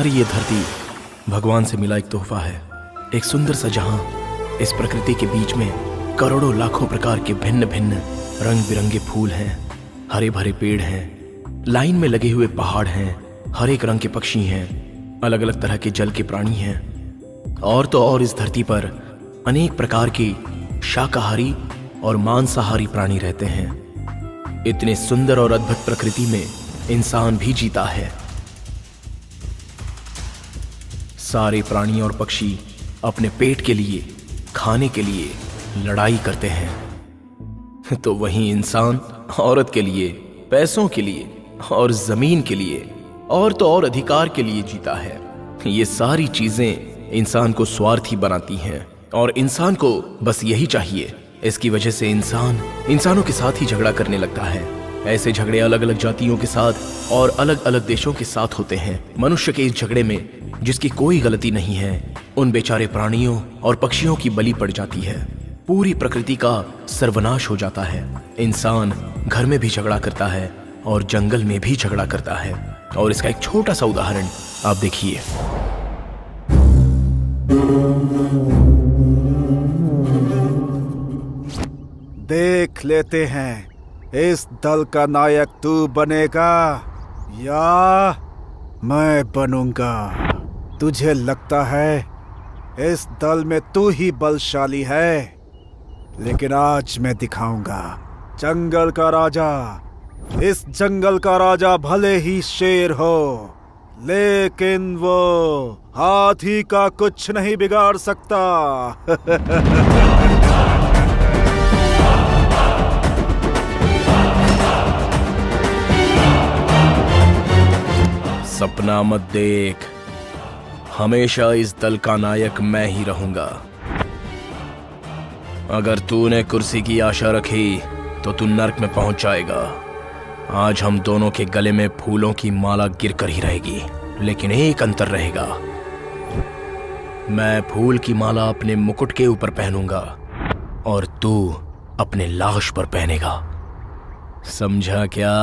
हमारी ये धरती भगवान से मिला एक तोहफा है, एक सुंदर सा जहां। इस प्रकृति के बीच में करोड़ों लाखों प्रकार के भिन्न भिन्न रंग बिरंगे फूल हैं, हरे भरे पेड़ हैं, लाइन में लगे हुए पहाड़ हैं, हर एक रंग के पक्षी हैं, अलग अलग तरह के जल के प्राणी हैं। और तो और इस धरती पर अनेक प्रकार के शाकाहारी और मांसाहारी प्राणी रहते हैं। इतने सुंदर और अद्भुत प्रकृति में इंसान भी जीता है। सारे प्राणी और पक्षी अपने पेट के लिए, खाने के लिए लड़ाई करते हैं, तो वहीं इंसान औरत के लिए, पैसों के लिए और जमीन के लिए और तो और अधिकार के लिए जीता है। ये सारी चीजें इंसान को स्वार्थी बनाती हैं और इंसान को बस यही चाहिए। इसकी वजह से इंसान इंसानों के साथ ही झगड़ा करने लगता है। ऐसे झगड़े अलग अलग जातियों के साथ और अलग अलग देशों के साथ होते हैं। मनुष्य के इस झगड़े में जिसकी कोई गलती नहीं है, उन बेचारे प्राणियों और पक्षियों की बलि पड़ जाती है। पूरी प्रकृति का सर्वनाश हो जाता है। इंसान घर में भी झगड़ा करता है और जंगल में भी झगड़ा करता है। और इसका एक छोटा सा उदाहरण आप देखिए। देख लेते हैं इस दल का नायक तू बनेगा या मैं बनूंगा। तुझे लगता है इस दल में तू ही बलशाली है, लेकिन आज मैं दिखाऊंगा। जंगल का राजा, इस जंगल का राजा भले ही शेर हो, लेकिन वो हाथी का कुछ नहीं बिगाड़ सकता। सपना मत देख, हमेशा इस दल का नायक मैं ही रहूंगा। अगर तूने कुर्सी की आशा रखी तो तू नर्क में पहुंच जाएगा। आज हम दोनों के गले में फूलों की माला गिरकर ही रहेगी, लेकिन एक अंतर रहेगा। मैं फूल की माला अपने मुकुट के ऊपर पहनूंगा और तू अपने लाश पर पहनेगा। समझा क्या?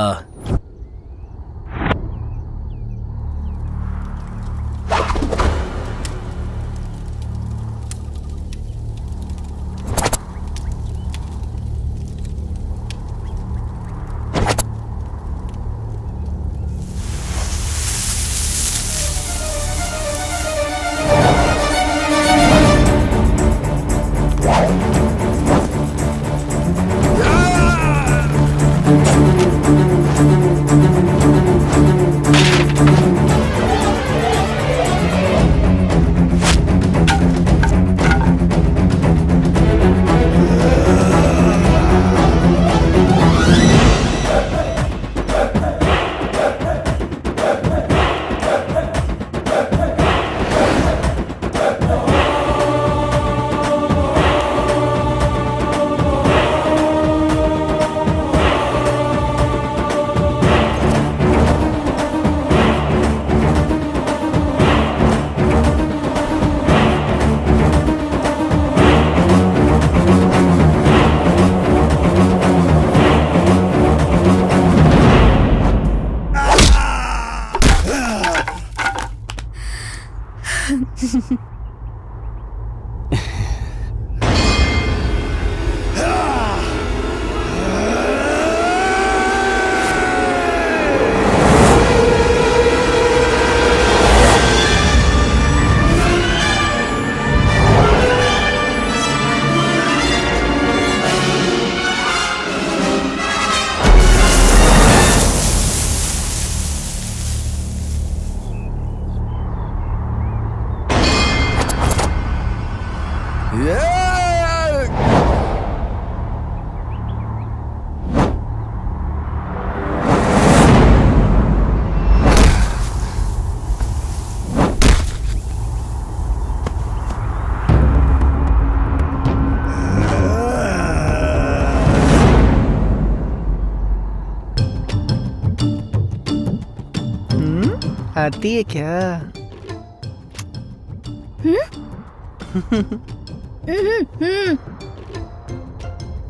आती है क्या?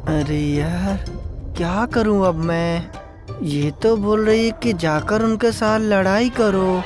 अरे यार, क्या करूं अब मैं? ये तो बोल रही है कि जाकर उनके साथ लड़ाई करो।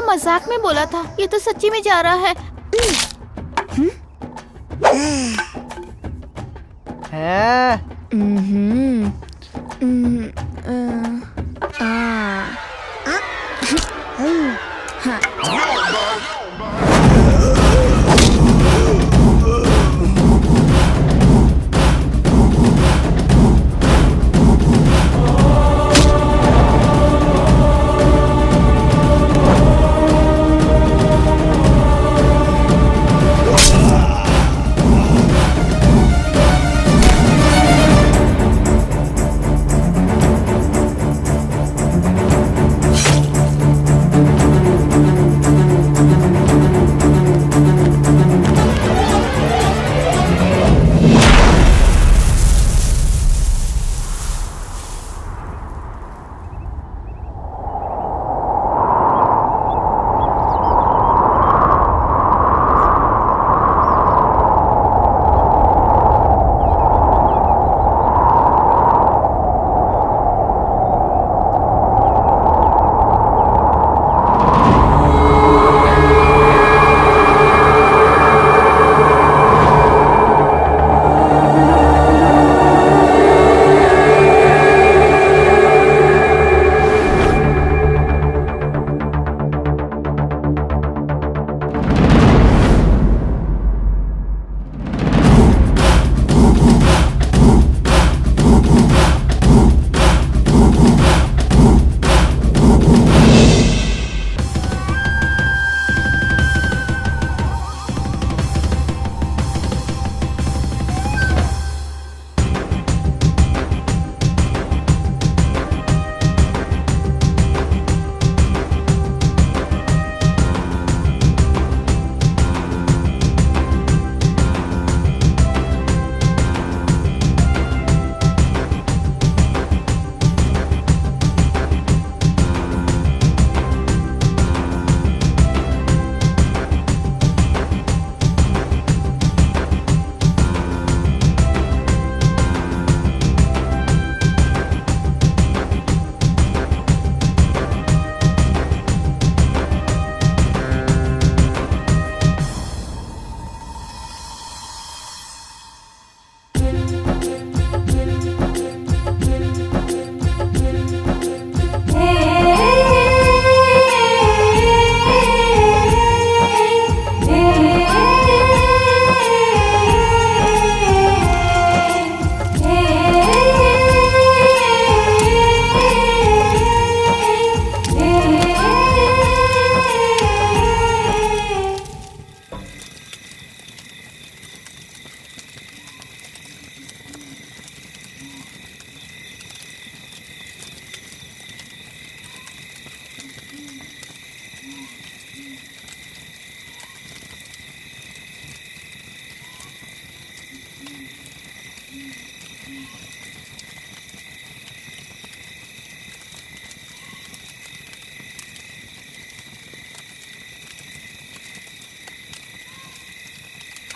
मजाक में बोला था, ये तो सच्ची में जा रहा है। है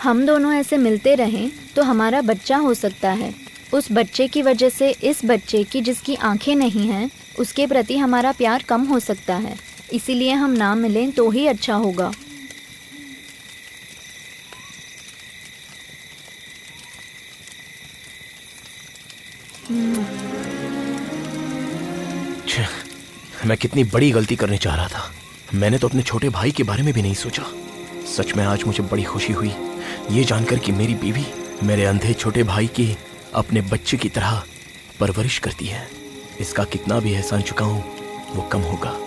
हम दोनों ऐसे मिलते रहें तो हमारा बच्चा हो सकता है। उस बच्चे की वजह से इस बच्चे की जिसकी आंखें नहीं हैं उसके प्रति हमारा प्यार कम हो सकता है। इसीलिए हम ना मिलें तो ही अच्छा होगा। मैं कितनी बड़ी गलती करने जा रहा था। मैंने तो अपने छोटे भाई के बारे में भी नहीं सोचा। सच में आज मुझे बड़ी खुशी हुई ये जानकर कि मेरी बीवी मेरे अंधे छोटे भाई की अपने बच्चे की तरह परवरिश करती है। इसका कितना भी एहसान चुकाऊं वो कम होगा।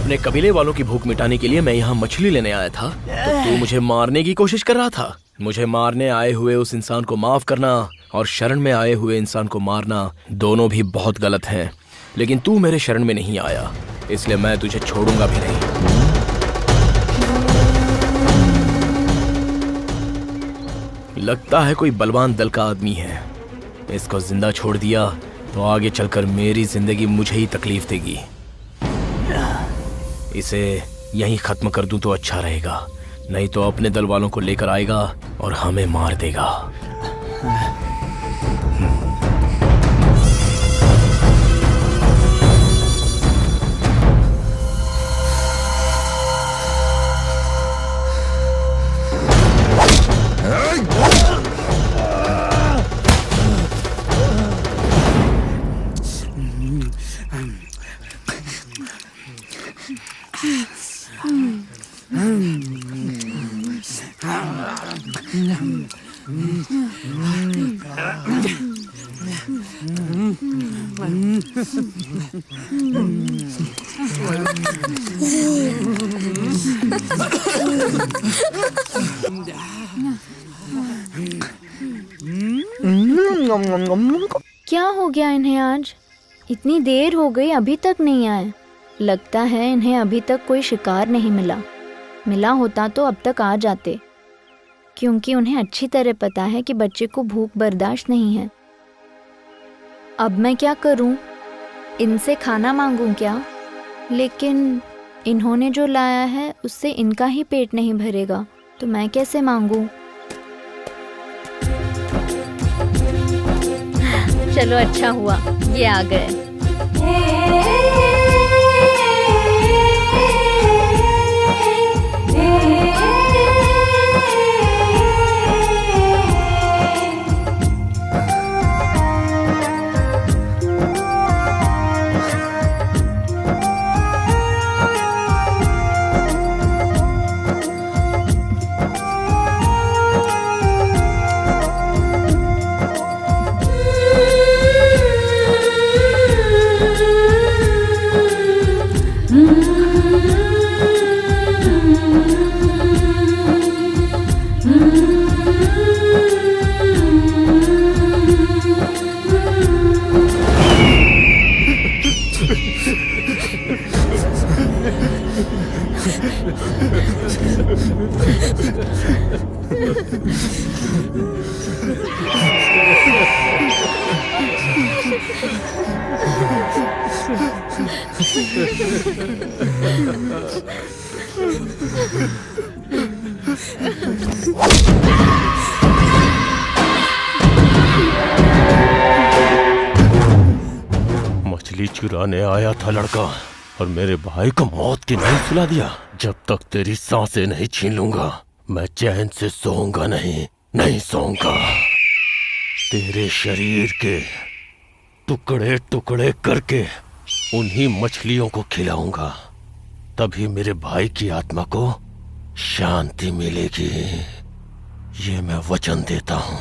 अपने कबीले वालों की भूख मिटाने के लिए मैं यहाँ मछली लेने आया था, तो तू मुझे मारने की कोशिश कर रहा था। मुझे मारने आए हुए उस इंसान को माफ करना और शरण में आए हुए इंसान को मारना दोनों भी बहुत गलत हैं। लेकिन तू मेरे शरण में नहीं आया, इसलिए मैं तुझे छोड़ूंगा भी नहीं। लगता है कोई बलवान दल का आदमी है। इसको जिंदा छोड़ दिया तो आगे चलकर मेरी जिंदगी मुझे ही तकलीफ देगी। इसे यहीं खत्म कर दूं तो अच्छा रहेगा, नहीं तो अपने दल वालों को लेकर आएगा और हमें मार देगा। क्या हो गया इन्हें आज? इतनी देर हो गई अभी तक नहीं आए। लगता है इन्हें अभी तक कोई शिकार नहीं मिला। मिला होता तो अब तक आ जाते, क्योंकि उन्हें अच्छी तरह पता है कि बच्चे को भूख बर्दाश्त नहीं है। अब मैं क्या करूं? इनसे खाना मांगूं क्या? लेकिन इन्होंने जो लाया है उससे इनका ही पेट नहीं भरेगा, तो मैं कैसे मांगूं? चलो अच्छा हुआ ये आ गए। मछली चुराने आया था लड़का और मेरे भाई को मौत की नींद सुला दिया। जब तक तेरी सांसें नहीं छीन लूंगा मैं चैन से सोऊंगा नहीं सोऊंगा। तेरे शरीर के टुकड़े टुकड़े करके उन्हीं मछलियों को खिलाऊंगा, तभी मेरे भाई की आत्मा को शांति मिलेगी। ये मैं वचन देता हूँ।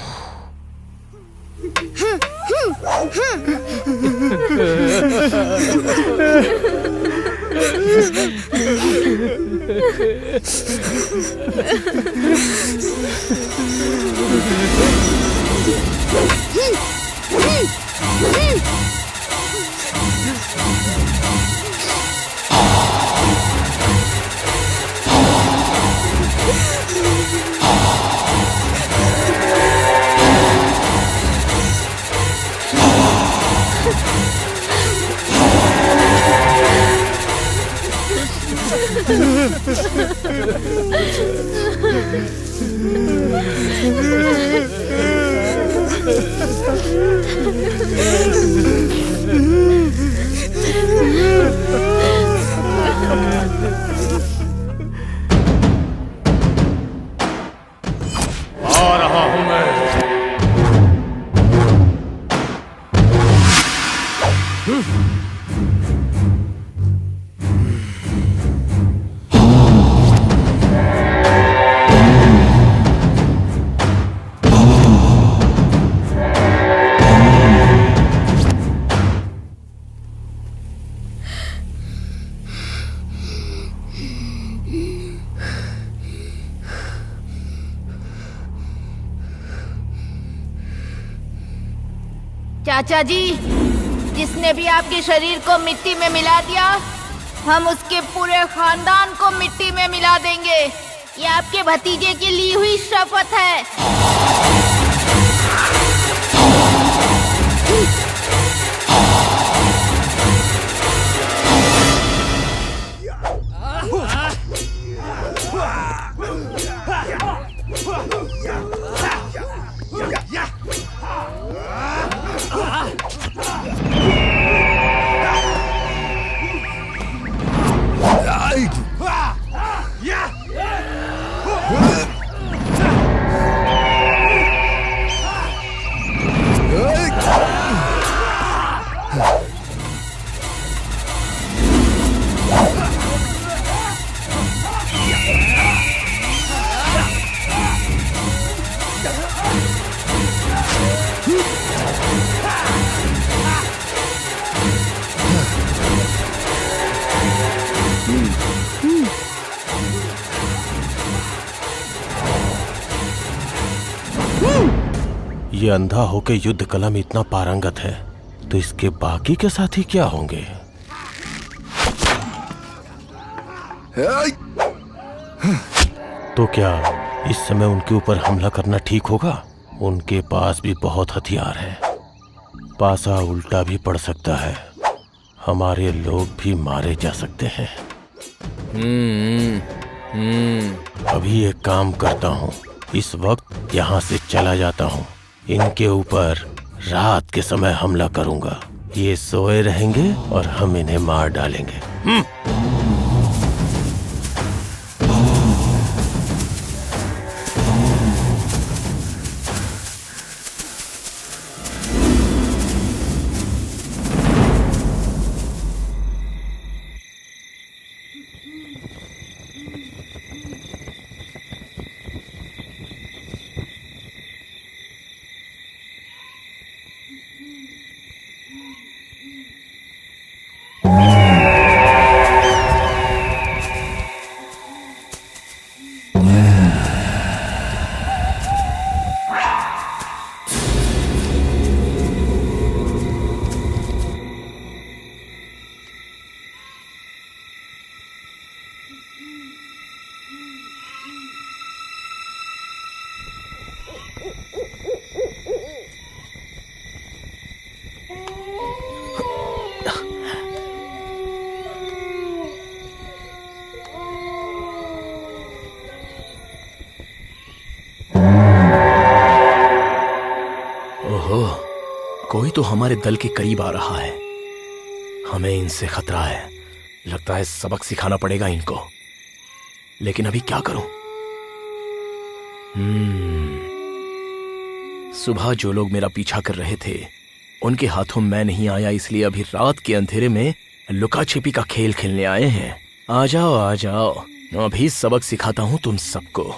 आ रहा हूं मैं। चाचा जी, जिसने भी आपके शरीर को मिट्टी में मिला दिया, हम उसके पूरे खानदान को मिट्टी में मिला देंगे। ये आपके भतीजे की ली हुई शपथ है। ये अंधा होके युद्ध कला में इतना पारंगत है, तो इसके बाकी के साथी क्या होंगे? तो क्या इस समय उनके ऊपर हमला करना ठीक होगा? उनके पास भी बहुत हथियार है, पासा उल्टा भी पड़ सकता है, हमारे लोग भी मारे जा सकते हैं। अभी एक काम करता हूँ, इस वक्त यहाँ से चला जाता हूँ। इनके ऊपर रात के समय हमला करूंगा। ये सोए रहेंगे और हम इन्हें मार डालेंगे। कोई तो हमारे दल के करीब आ रहा है। हमें इनसे खतरा है। लगता है सबक सिखाना पड़ेगा इनको। लेकिन अभी क्या करूं? सुबह जो लोग मेरा पीछा कर रहे थे उनके हाथों मैं नहीं आया, इसलिए अभी रात के अंधेरे में लुका छिपी का खेल खेलने आए हैं। आ जाओ आ जाओ, अभी सबक सिखाता हूं तुम सबको।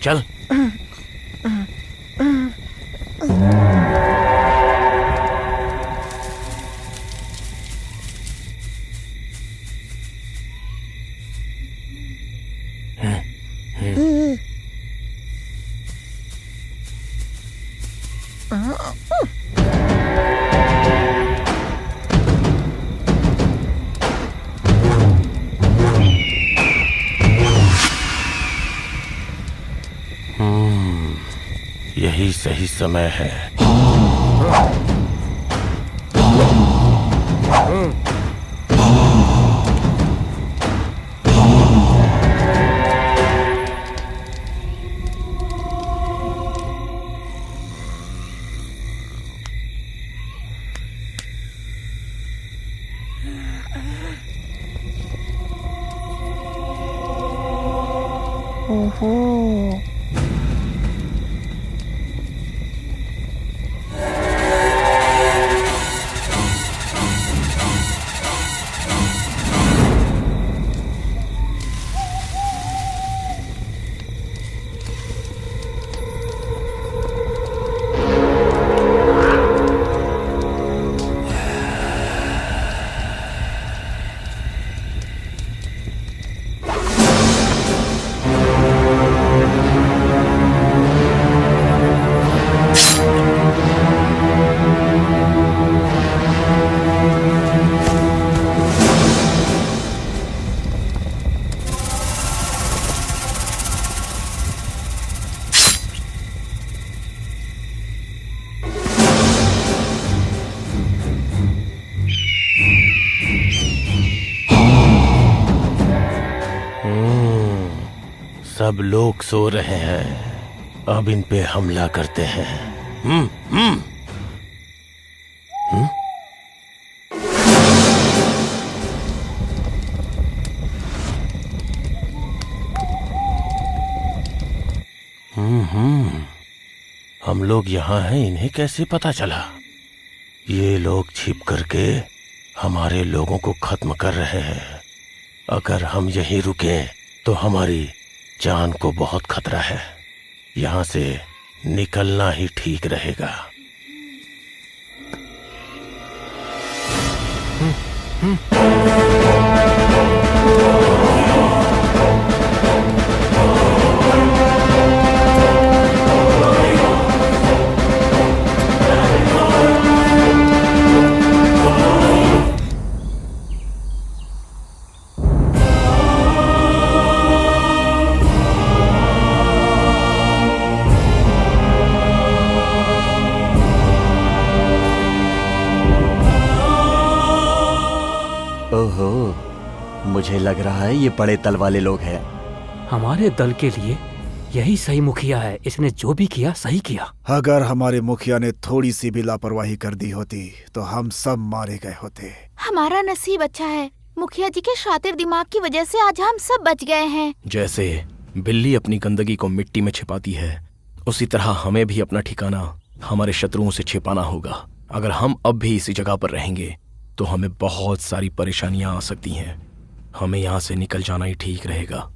चल। यही सही समय है। ओहो। सब लोग सो रहे हैं, अब इन पे हमला करते हैं। हम लोग यहाँ हैं, इन्हें कैसे पता चला? ये लोग छिप करके हमारे लोगों को खत्म कर रहे हैं। अगर हम यहीं रुके तो हमारी जान को बहुत खतरा है। यहाँ से निकलना ही ठीक रहेगा। ओहो, मुझे लग रहा है ये बड़े दल वाले लोग हैं। हमारे दल के लिए यही सही मुखिया है। इसने जो भी किया सही किया। अगर हमारे मुखिया ने थोड़ी सी भी लापरवाही कर दी होती तो हम सब मारे गए होते। हमारा नसीब अच्छा है, मुखिया जी के शातिर दिमाग की वजह से आज हम सब बच गए हैं। जैसे बिल्ली अपनी गंदगी को मिट्टी में छिपाती है, उसी तरह हमें भी अपना ठिकाना हमारे शत्रुओं से छिपाना होगा। अगर हम अब भी इसी जगह पर रहेंगे तो हमें बहुत सारी परेशानियां आ सकती हैं। हमें यहाँ से निकल जाना ही ठीक रहेगा।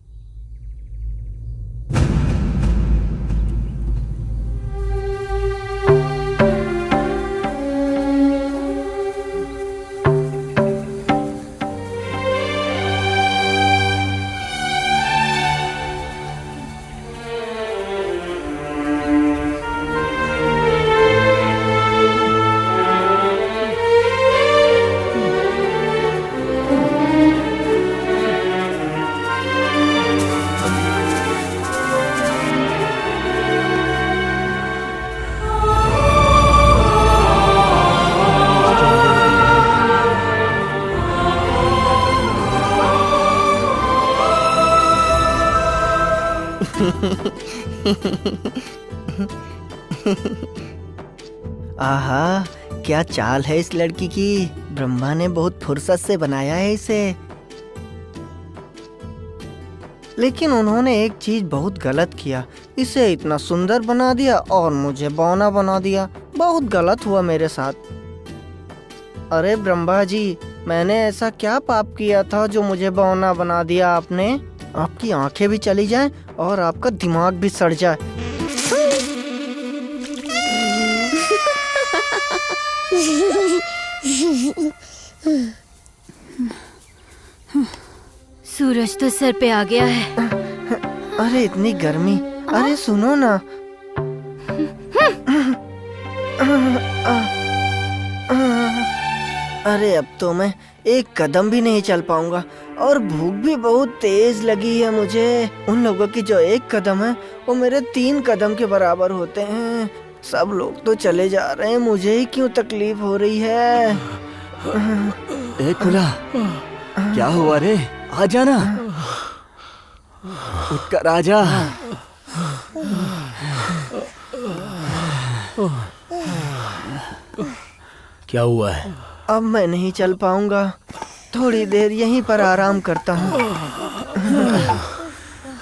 आहा, क्या चाल है इस लड़की की। ब्रह्मा ने बहुत फुर्सत से बनाया है इसे। लेकिन उन्होंने एक चीज बहुत गलत किया। इसे इतना सुंदर बना दिया और मुझे बौना बना दिया। बहुत गलत हुआ मेरे साथ। अरे ब्रह्मा जी, मैंने ऐसा क्या पाप किया था जो मुझे बौना बना दिया आपने? आपकी आंखें भी चली जाएं और आपका दिमाग भी सड़ जाए। सूरज तो सर पे आ गया है। अरे इतनी गर्मी। अरे सुनो ना। अरे अब तो मैं एक कदम भी नहीं चल पाऊंगा और भूख भी बहुत तेज लगी है मुझे। उन लोगों की जो एक कदम है वो मेरे 3 कदम के बराबर होते हैं। सब लोग तो चले जा रहे हैं, मुझे ही क्यों तकलीफ हो रही है? ए खुला, क्या हुआ रे? आ जाना, उठकर आ जा। क्या हुआ है? अब मैं नहीं चल पाऊंगा। थोड़ी देर यहीं पर आराम करता हूँ।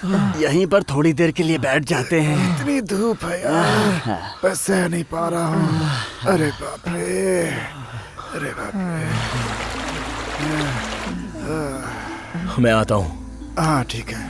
यहीं पर थोड़ी देर के लिए बैठ जाते हैं। इतनी धूप है यार, मैं सह नहीं पा रहा हूँ। अरे बाप रे, अरे बाप रे। मैं आता हूँ। हाँ ठीक है।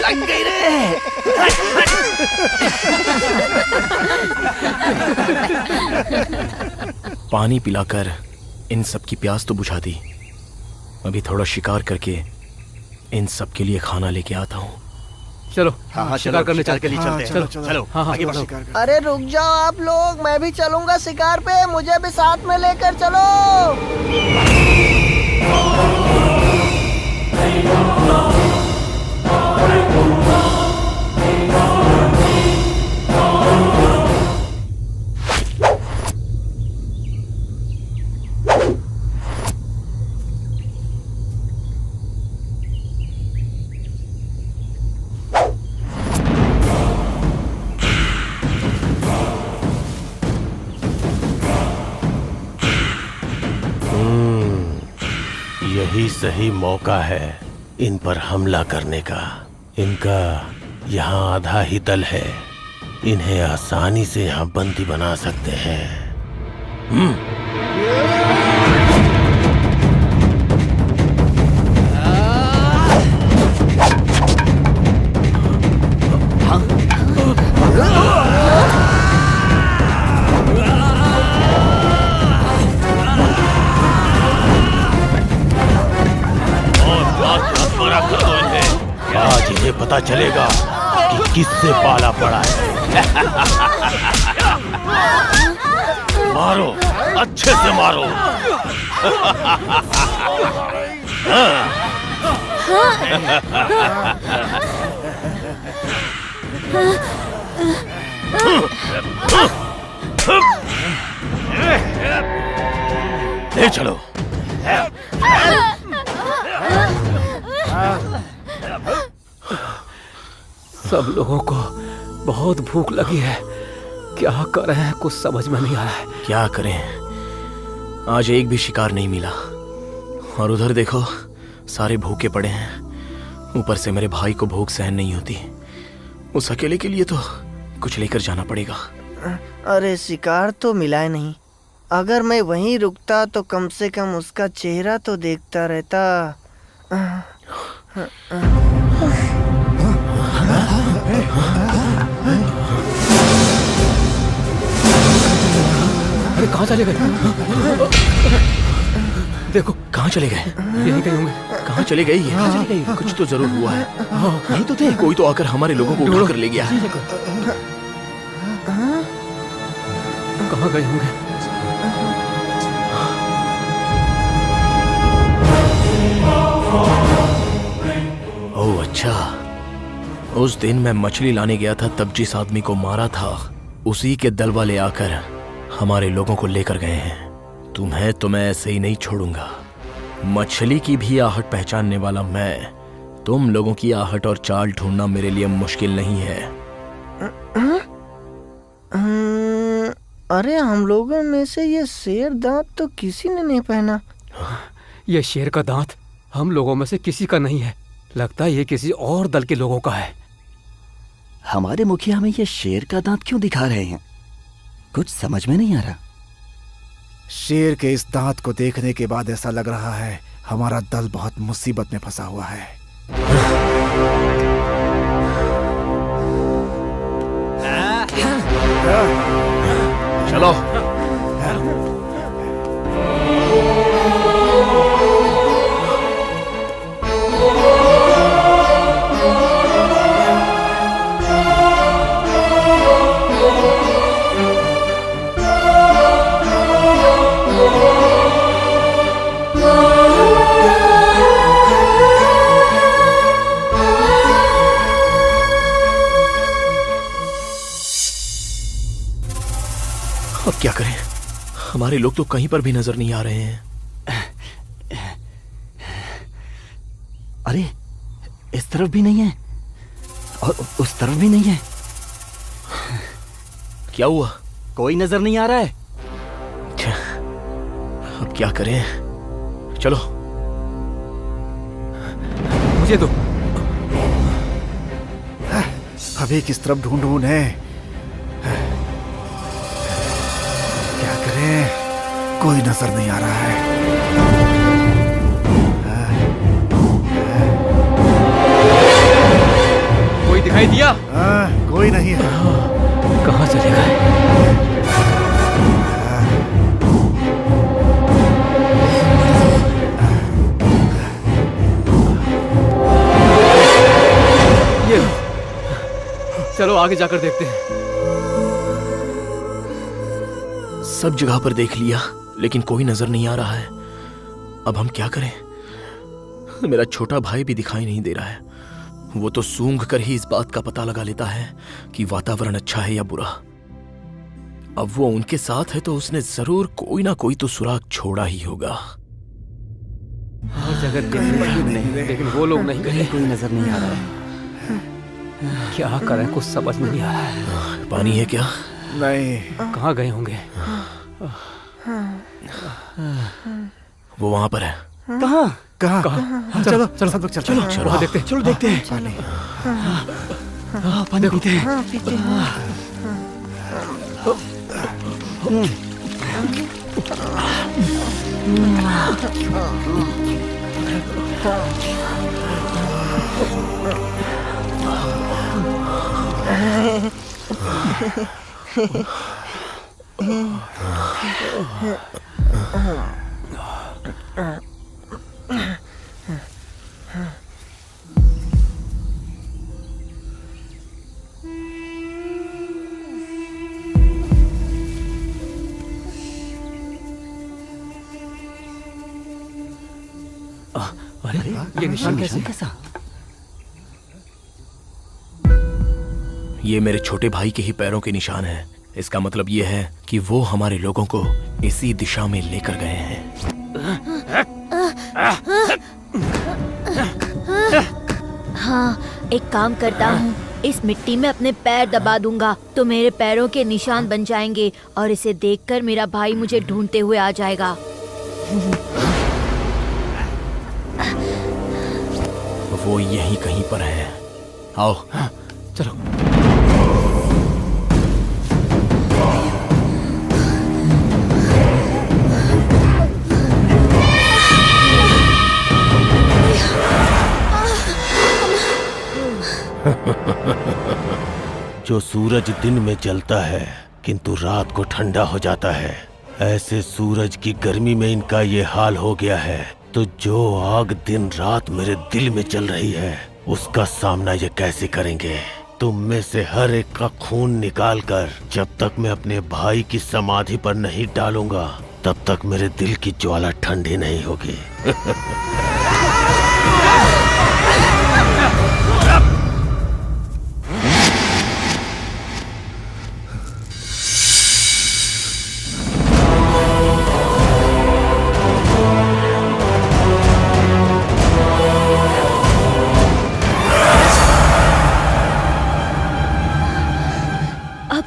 लग गई रे। पानी पिलाकर इन सब की प्यास तो बुझा दी। अभी थोड़ा शिकार करके इन सब के लिए खाना लेके आता हूँ। चलो हाँ, शिकार करने के लिए हाँ, चलते हैं। चलो, चलो हाँ, हाँ, आगे बढ़ो। शिकार कर। अरे रुक जाओ आप लोग, मैं भी चलूंगा शिकार पे, मुझे भी साथ में लेकर चलो। यही सही मौका है इन पर हमला करने का। इनका यहाँ आधा ही दल है, इन्हें आसानी से यहाँ बंदी बना सकते हैं। आज इन्हें पता चलेगा कि किससे पाला पड़ा है। मारो, अच्छे से मारो। ले चलो। सब लोगों को बहुत भूख लगी है, क्या करें कुछ समझ में नहीं आ रहा है। क्या करें, आज एक भी शिकार नहीं मिला। और उधर देखो, सारे भूखे पड़े हैं। ऊपर से मेरे भाई को भूख सहन नहीं होती। उस अकेले के लिए तो कुछ लेकर जाना पड़ेगा। अरे शिकार तो मिला ही नहीं। अगर मैं वहीं रुकता तो कम से कम उसका चेहरा तो देखता रहता। अरे कहाँ चले गए? देखो कहाँ चले गए? यहीं कहीं होंगे। कहाँ चले गए ये? कुछ तो जरूर हुआ है। नहीं तो थे, कोई तो आकर हमारे लोगों को उठा कर ले गया है। कहाँ गए होंगे? ओह अच्छा, उस दिन मैं मछली लाने गया था, तब जिस आदमी को मारा था उसी के दल वाले आकर हमारे लोगों को लेकर गए हैं। तुम्हें तो मैं ऐसे ही नहीं छोड़ूंगा। मछली की भी आहट पहचानने वाला मैं, तुम लोगों की आहट और चाल ढूंढना मेरे लिए मुश्किल नहीं है। अरे हम लोगों में से ये शेर दांत तो किसी ने नहीं पहना। ये शेर का दांत हम लोगों में से किसी का नहीं है, लगता है ये किसी और दल के लोगों का है। हमारे मुखिया हमें ये शेर का दांत क्यों दिखा रहे हैं? कुछ समझ में नहीं आ रहा। शेर के इस दांत को देखने के बाद ऐसा लग रहा है हमारा दल बहुत मुसीबत में फंसा हुआ है। चलो। अब क्या करें? हमारे लोग तो कहीं पर भी नजर नहीं आ रहे हैं। अरे, इस तरफ भी नहीं है और उस तरफ भी नहीं है। क्या हुआ? कोई नजर नहीं आ रहा है। अब क्या करें? चलो। मुझे दो। अभी किस तरफ ढूंढूं उन्हें? क्या करें? कोई नजर नहीं आ रहा है। कोई दिखाई दिया? कोई नहीं है। कहाँ चले गए? ये लो। चलो आगे जाकर देखते हैं। सब जगह पर देख लिया लेकिन कोई नजर नहीं आ रहा है। अब हम क्या करें? मेरा छोटा भाई भी दिखाई नहीं दे रहा है। वो तो सूंघ कर ही इस बात का पता लगा लेता है कि वातावरण अच्छा है या बुरा। अब वो उनके साथ है तो उसने जरूर कोई ना कोई तो सुराग छोड़ा ही होगा। हर जगह देखने लेकिन वो लोग नहीं गए। कोई नजर नहीं आ रहा है। क्या करें, कुछ समझ नहीं आ रहा है। पानी है क्या? नहीं। कहाँ गए होंगे? वो वहां पर है। कहाँ? चलो चलो सब लोग चलो चलो वहाँ देखते हैं। चलो देखते हैं। पानी पीते हैं। हाँ, पीते हैं। अरे ये निशान कैसे? कैसा? ये मेरे छोटे भाई के ही पैरों के निशान हैं। इसका मतलब ये है कि वो हमारे लोगों को इसी दिशा में लेकर गए हैं। हाँ, एक काम करता हूँ, इस मिट्टी में अपने पैर दबा दूंगा तो मेरे पैरों के निशान बन जाएंगे और इसे देखकर मेरा भाई मुझे ढूंढते हुए आ जाएगा। वो यहीं कहीं पर है। आओ। चलो। जो सूरज दिन में जलता है किंतु रात को ठंडा हो जाता है, ऐसे सूरज की गर्मी में इनका ये हाल हो गया है। तो जो आग दिन रात मेरे दिल में जल रही है उसका सामना ये कैसे करेंगे? तुम में से हर एक का खून निकाल कर जब तक मैं अपने भाई की समाधि पर नहीं डालूंगा तब तक मेरे दिल की ज्वाला ठंडी नहीं होगी।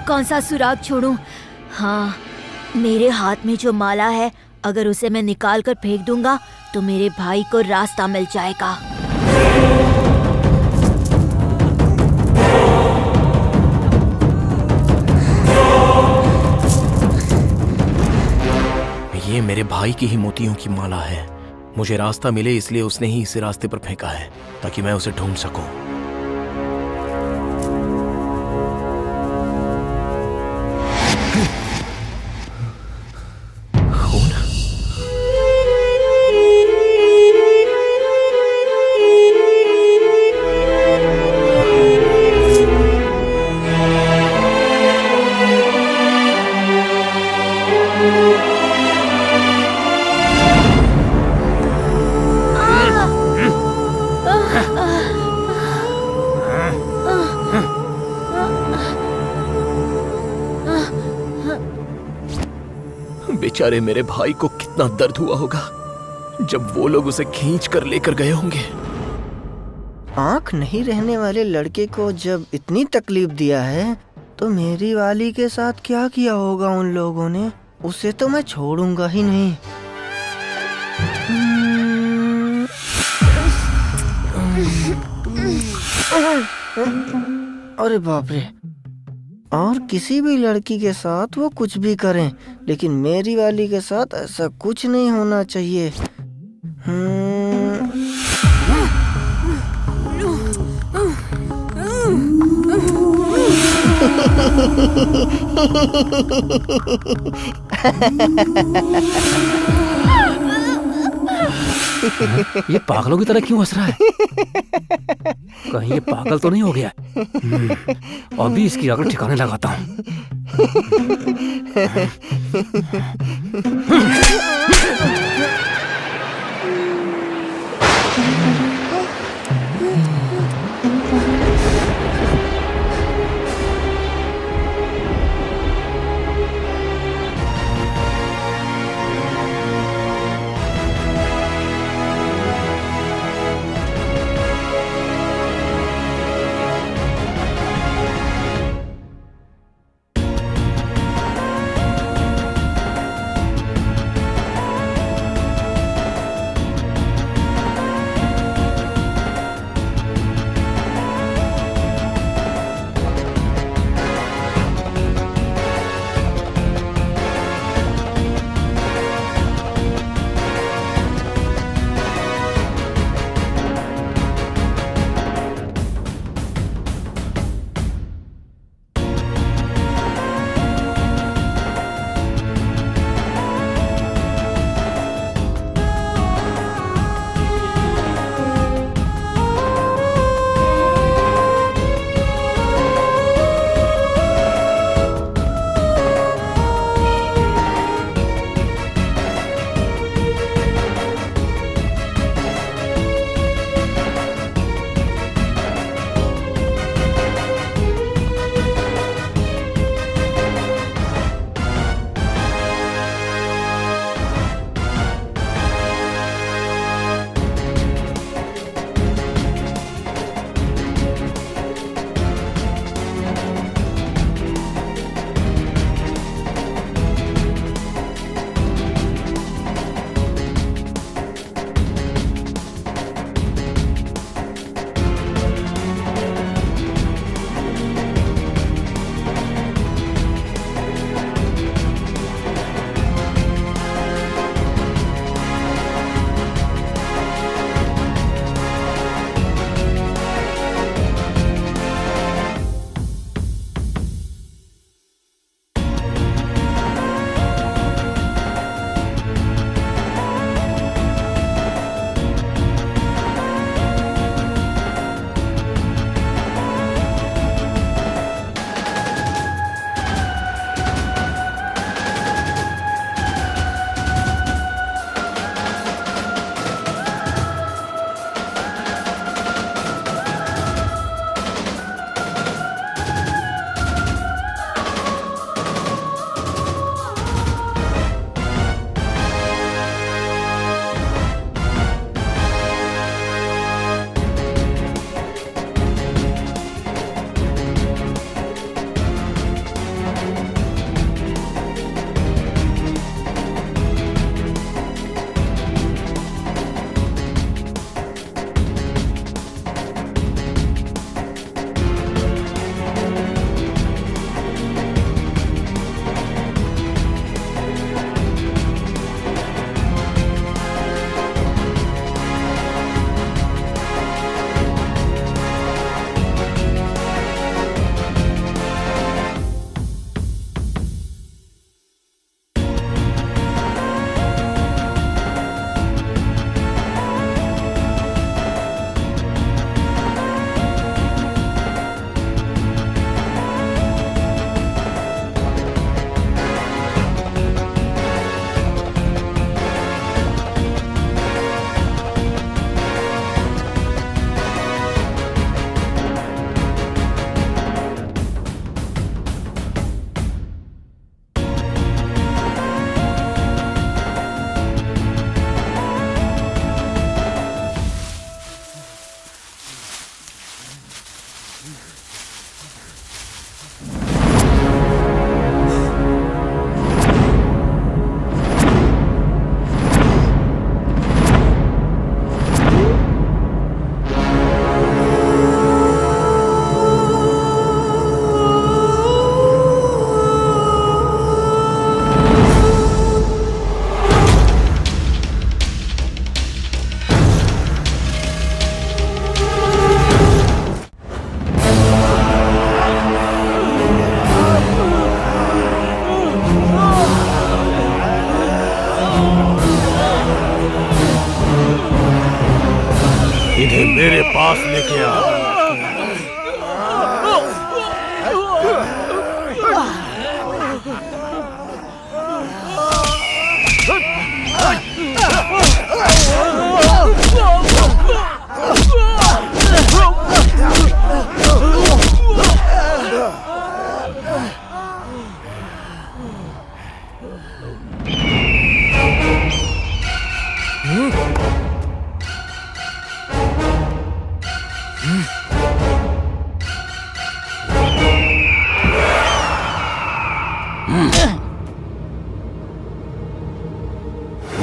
कौन सा सुराग छोड़ूं? हाँ, मेरे हाथ में जो माला है, अगर उसे मैं निकाल कर फेंक दूंगा तो मेरे भाई को रास्ता मिल जाएगा। मेरे भाई की ही मोतियों की माला है। मुझे रास्ता मिले इसलिए उसने ही इसे रास्ते पर फेंका है, ताकि मैं उसे ढूंढ सकूं। खून? बेचारे मेरे भाई को कितना दर्द हुआ होगा जब वो लोग उसे खींच कर लेकर गए होंगे। आंख नहीं रहने वाले लड़के को जब इतनी तकलीफ दिया है तो मेरी वाली के साथ क्या किया होगा उन लोगों ने। उसे तो मैं छोड़ूंगा ही नहीं। अरे बाप रे। और किसी भी लड़की के साथ वो कुछ भी करें, लेकिन मेरी वाली के साथ ऐसा कुछ नहीं होना चाहिए। ये पागलों की तरह क्यों हंस रहा है? कहीं ये पागल तो नहीं हो गया? अभी इसकी अकल ठिकाने लगाता हूँ।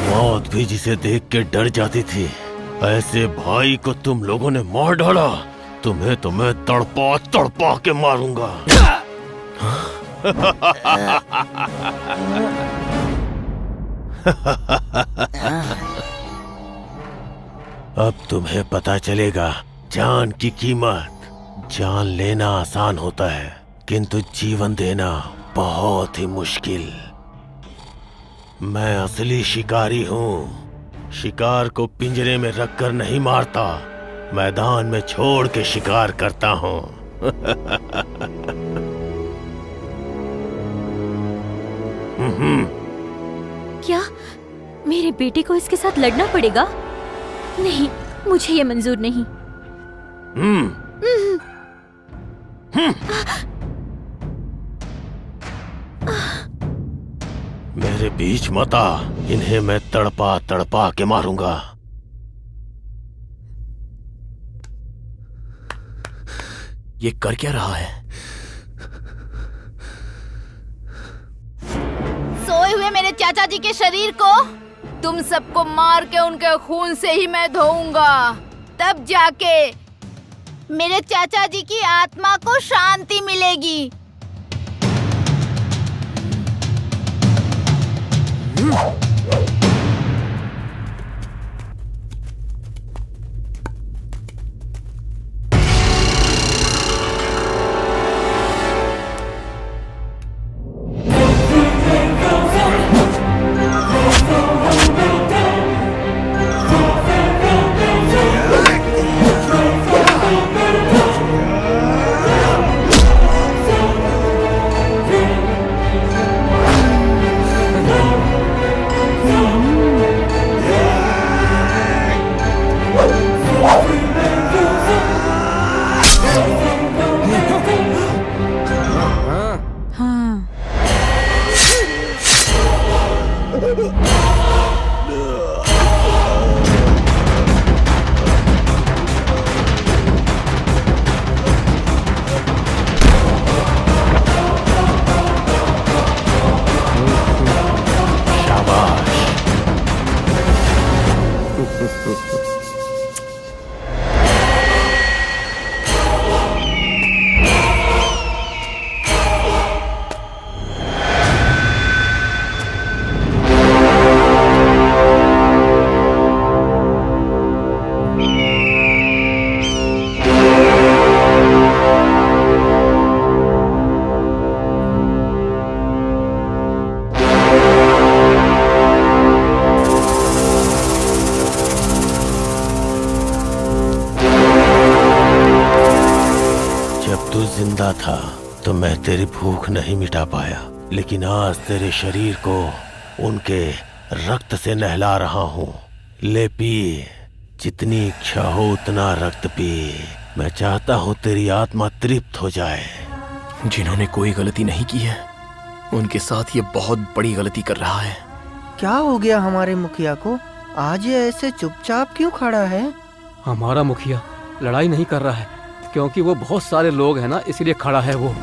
मौत भी जिसे देख के डर जाती थी, ऐसे भाई को तुम लोगों ने मार डाला। तुम्हें तो मैं तड़पा तड़पा के मारूंगा। अब तुम्हें पता चलेगा जान की कीमत। जान लेना आसान होता है, किंतु जीवन देना बहुत ही मुश्किल। मैं असली शिकारी हूँ। शिकार को पिंजरे में रखकर नहीं मारता, मैदान में छोड़ के शिकार करता हूँ। क्या मेरे बेटे को इसके साथ लड़ना पड़ेगा? नहीं, मुझे ये मंजूर नहीं। मेरे बीच मत आ, इन्हें मैं तड़पा तड़पा के मारूंगा। ये कर क्या रहा है? सोए हुए मेरे चाचा जी के शरीर को तुम सबको मार के उनके खून से ही मैं धोऊंगा। तब जाके मेरे चाचा जी की आत्मा को शांति मिलेगी। जिंदा था तो मैं तेरी भूख नहीं मिटा पाया, लेकिन आज तेरे शरीर को उनके रक्त से नहला रहा हूँ। ले पी, जितनी इच्छा हो उतना रक्त पी। मैं चाहता हूँ तेरी आत्मा तृप्त हो जाए। जिन्होंने कोई गलती नहीं की है, उनके साथ ये बहुत बड़ी गलती कर रहा है। क्या हो गया हमारे मुखिया को? आज ये ऐसे चुपचाप क्यों खड़ा है? हमारा मुखिया लड़ाई नहीं कर रहा है, क्योंकि वो बहुत सारे लोग हैं ना, इसलिए खड़ा है वो।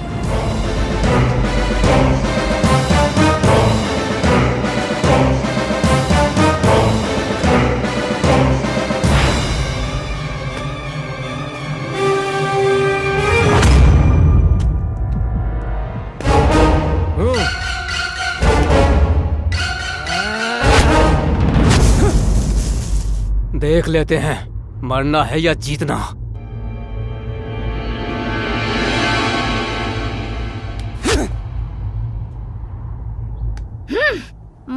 देख लेते हैं मरना है या जीतना।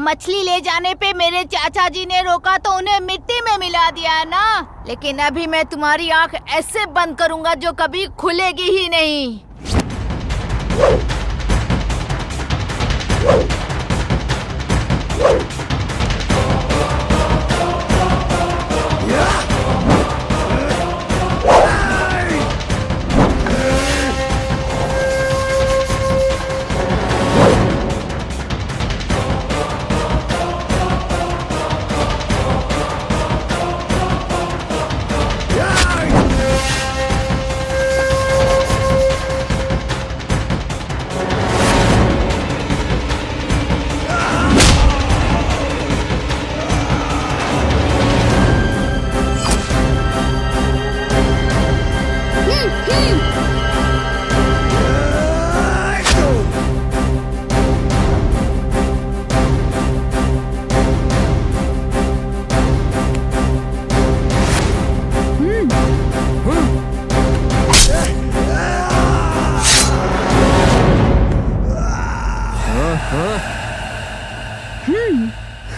मछली ले जाने पे मेरे चाचा जी ने रोका तो उन्हें मिट्टी में मिला दिया ना, लेकिन अभी मैं तुम्हारी आंख ऐसे बंद करूंगा जो कभी खुलेगी ही नहीं।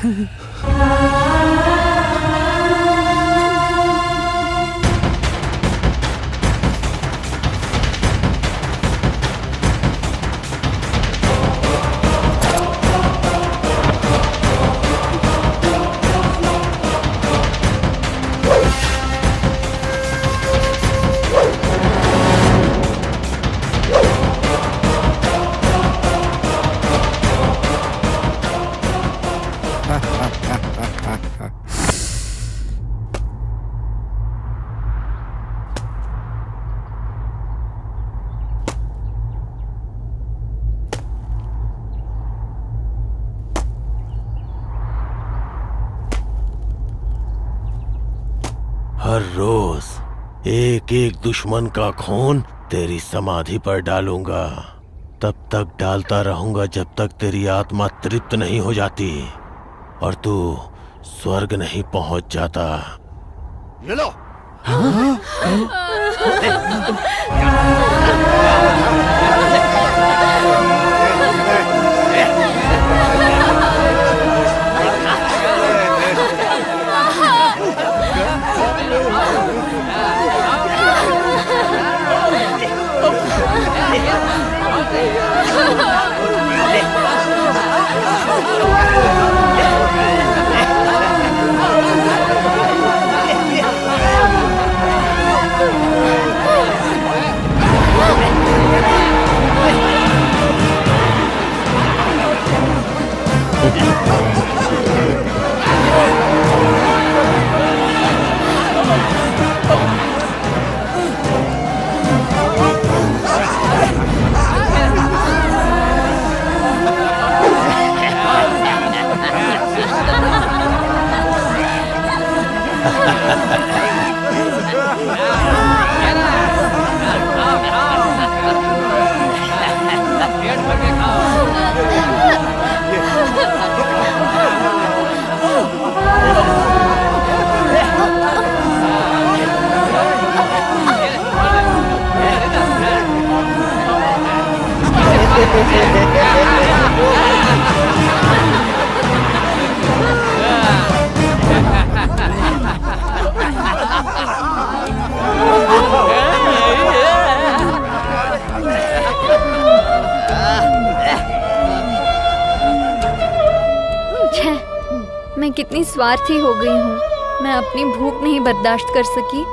हर रोज एक एक दुश्मन का खून तेरी समाधि पर डालूंगा। तब तक डालता रहूंगा जब तक तेरी आत्मा तृप्त नहीं हो जाती और तू स्वर्ग नहीं पहुंच जाता। ये लो। मैं कितनी स्वार्थी हो गई हूँ। मैं अपनी भूख नहीं बर्दाश्त कर सकी।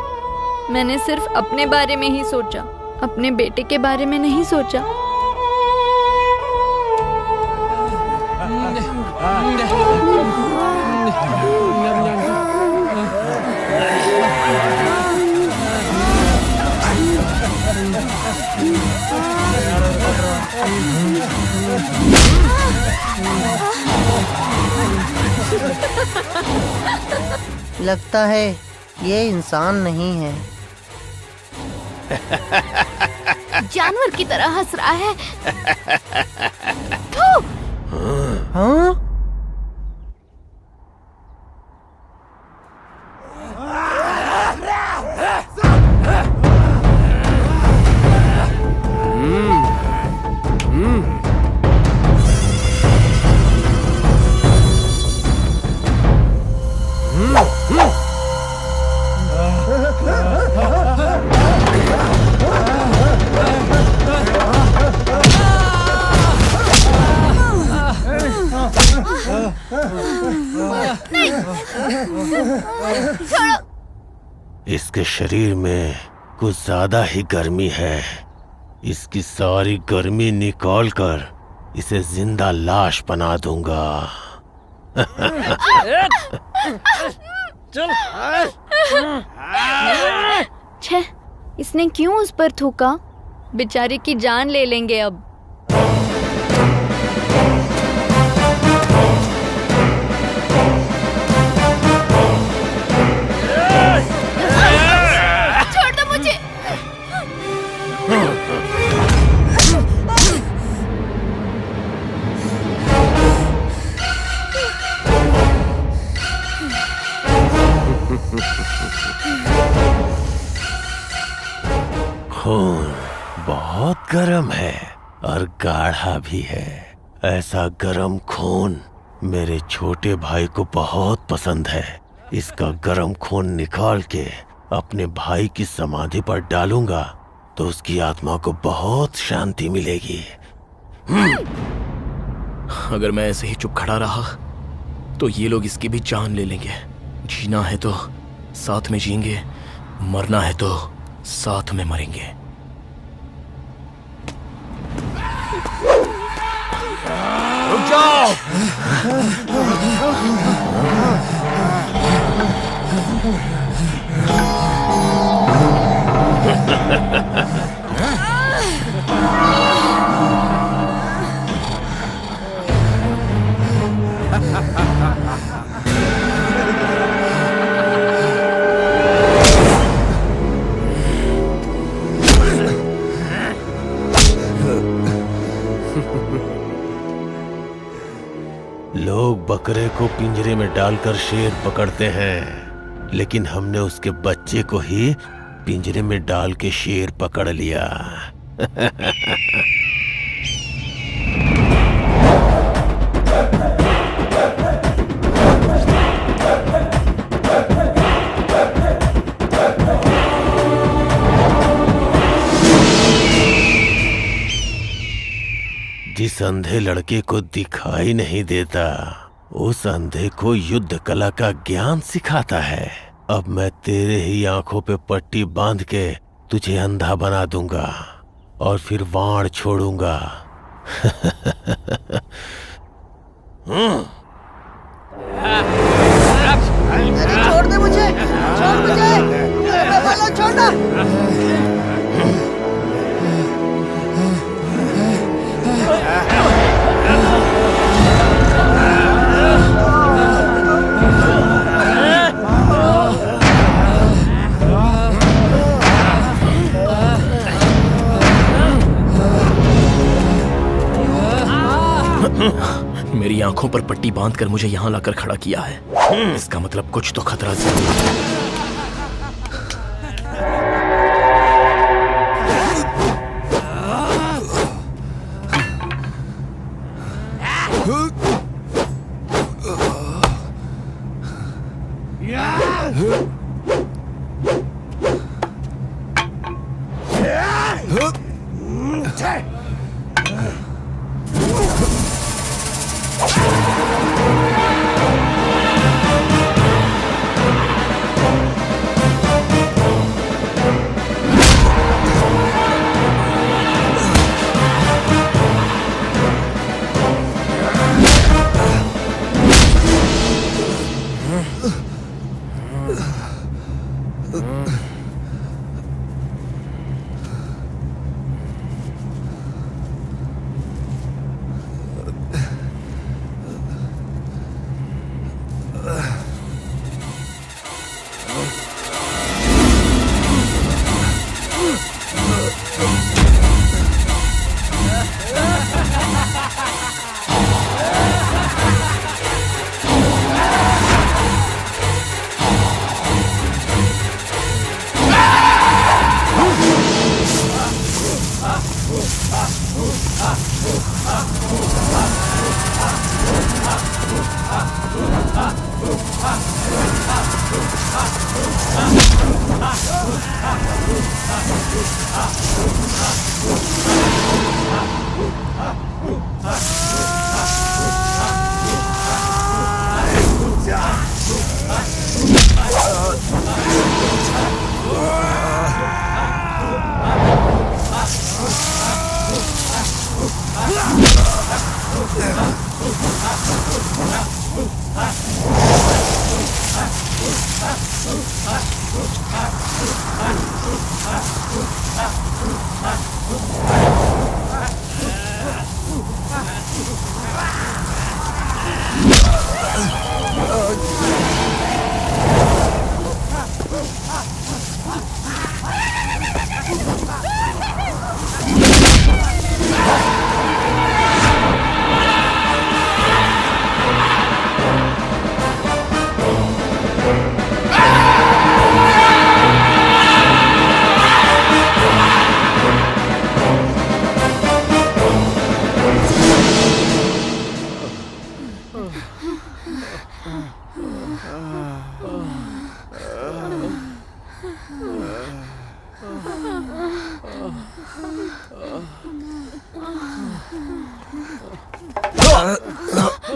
मैंने सिर्फ अपने बारे में ही सोचा, अपने बेटे के बारे में नहीं सोचा। लगता है ये इंसान नहीं है। जानवर की तरह हंस रहा है। हाँ? इसके शरीर में कुछ ज्यादा ही गर्मी है। इसकी सारी गर्मी निकाल कर इसे जिंदा लाश बना दूंगा। छे, इसने क्यों उस पर थूका? बेचारे की जान ले लेंगे अब। छोड़ दो मुझे। खून बहुत गर्म है और गाढ़ा भी है। ऐसा गर्म खून मेरे छोटे भाई को बहुत पसंद है। इसका गर्म खून निकाल के अपने भाई की समाधि पर डालूंगा तो उसकी आत्मा को बहुत शांति मिलेगी। अगर मैं ऐसे ही चुप खड़ा रहा तो ये लोग इसकी भी जान ले लेंगे। जीना है तो साथ में जिएंगे, मरना है तो साथ में मरेंगे। रुक जाओ! लोग बकरे को पिंजरे में डालकर शेर पकड़ते हैं, लेकिन हमने उसके बच्चे को ही पिंजरे में डाल के शेर पकड़ लिया। जिस अंधे लड़के को दिखाई नहीं देता, उस अंधे को युद्ध कला का ज्ञान सिखाता है। अब मैं तेरे ही आंखों पे पट्टी बांध के तुझे अंधा बना दूंगा और फिर वाण छोड़ूंगा। छोड़ दे मुझे, छोड़ मुझे, छोड़ना। मेरी आंखों पर पट्टी बांधकर मुझे यहाँ लाकर खड़ा किया है। इसका मतलब कुछ तो खतरा जरूर है।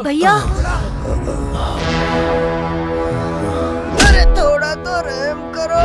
भैया अरे थोड़ा तो रहम करो।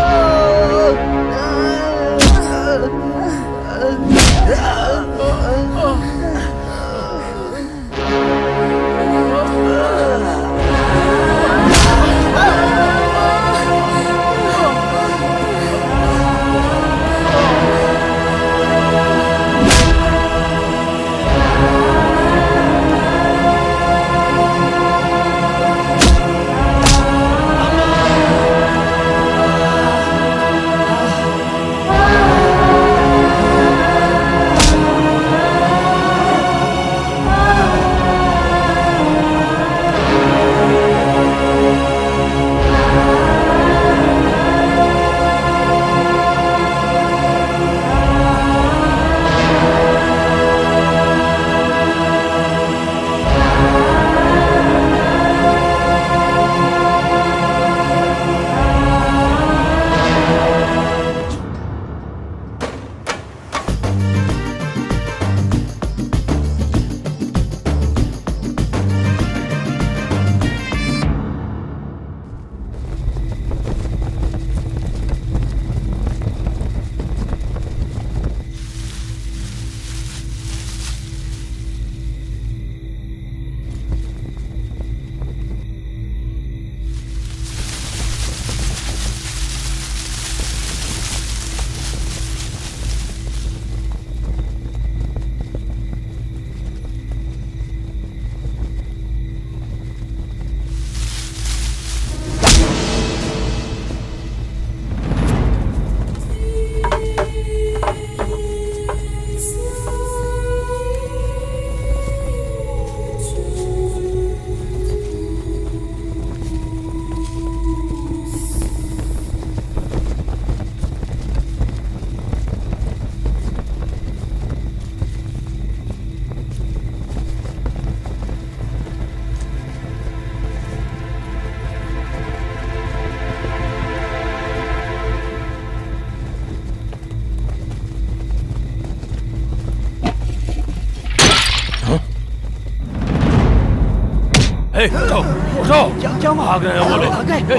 उठो उठो, क्या भाग रहे हैं वो लोग?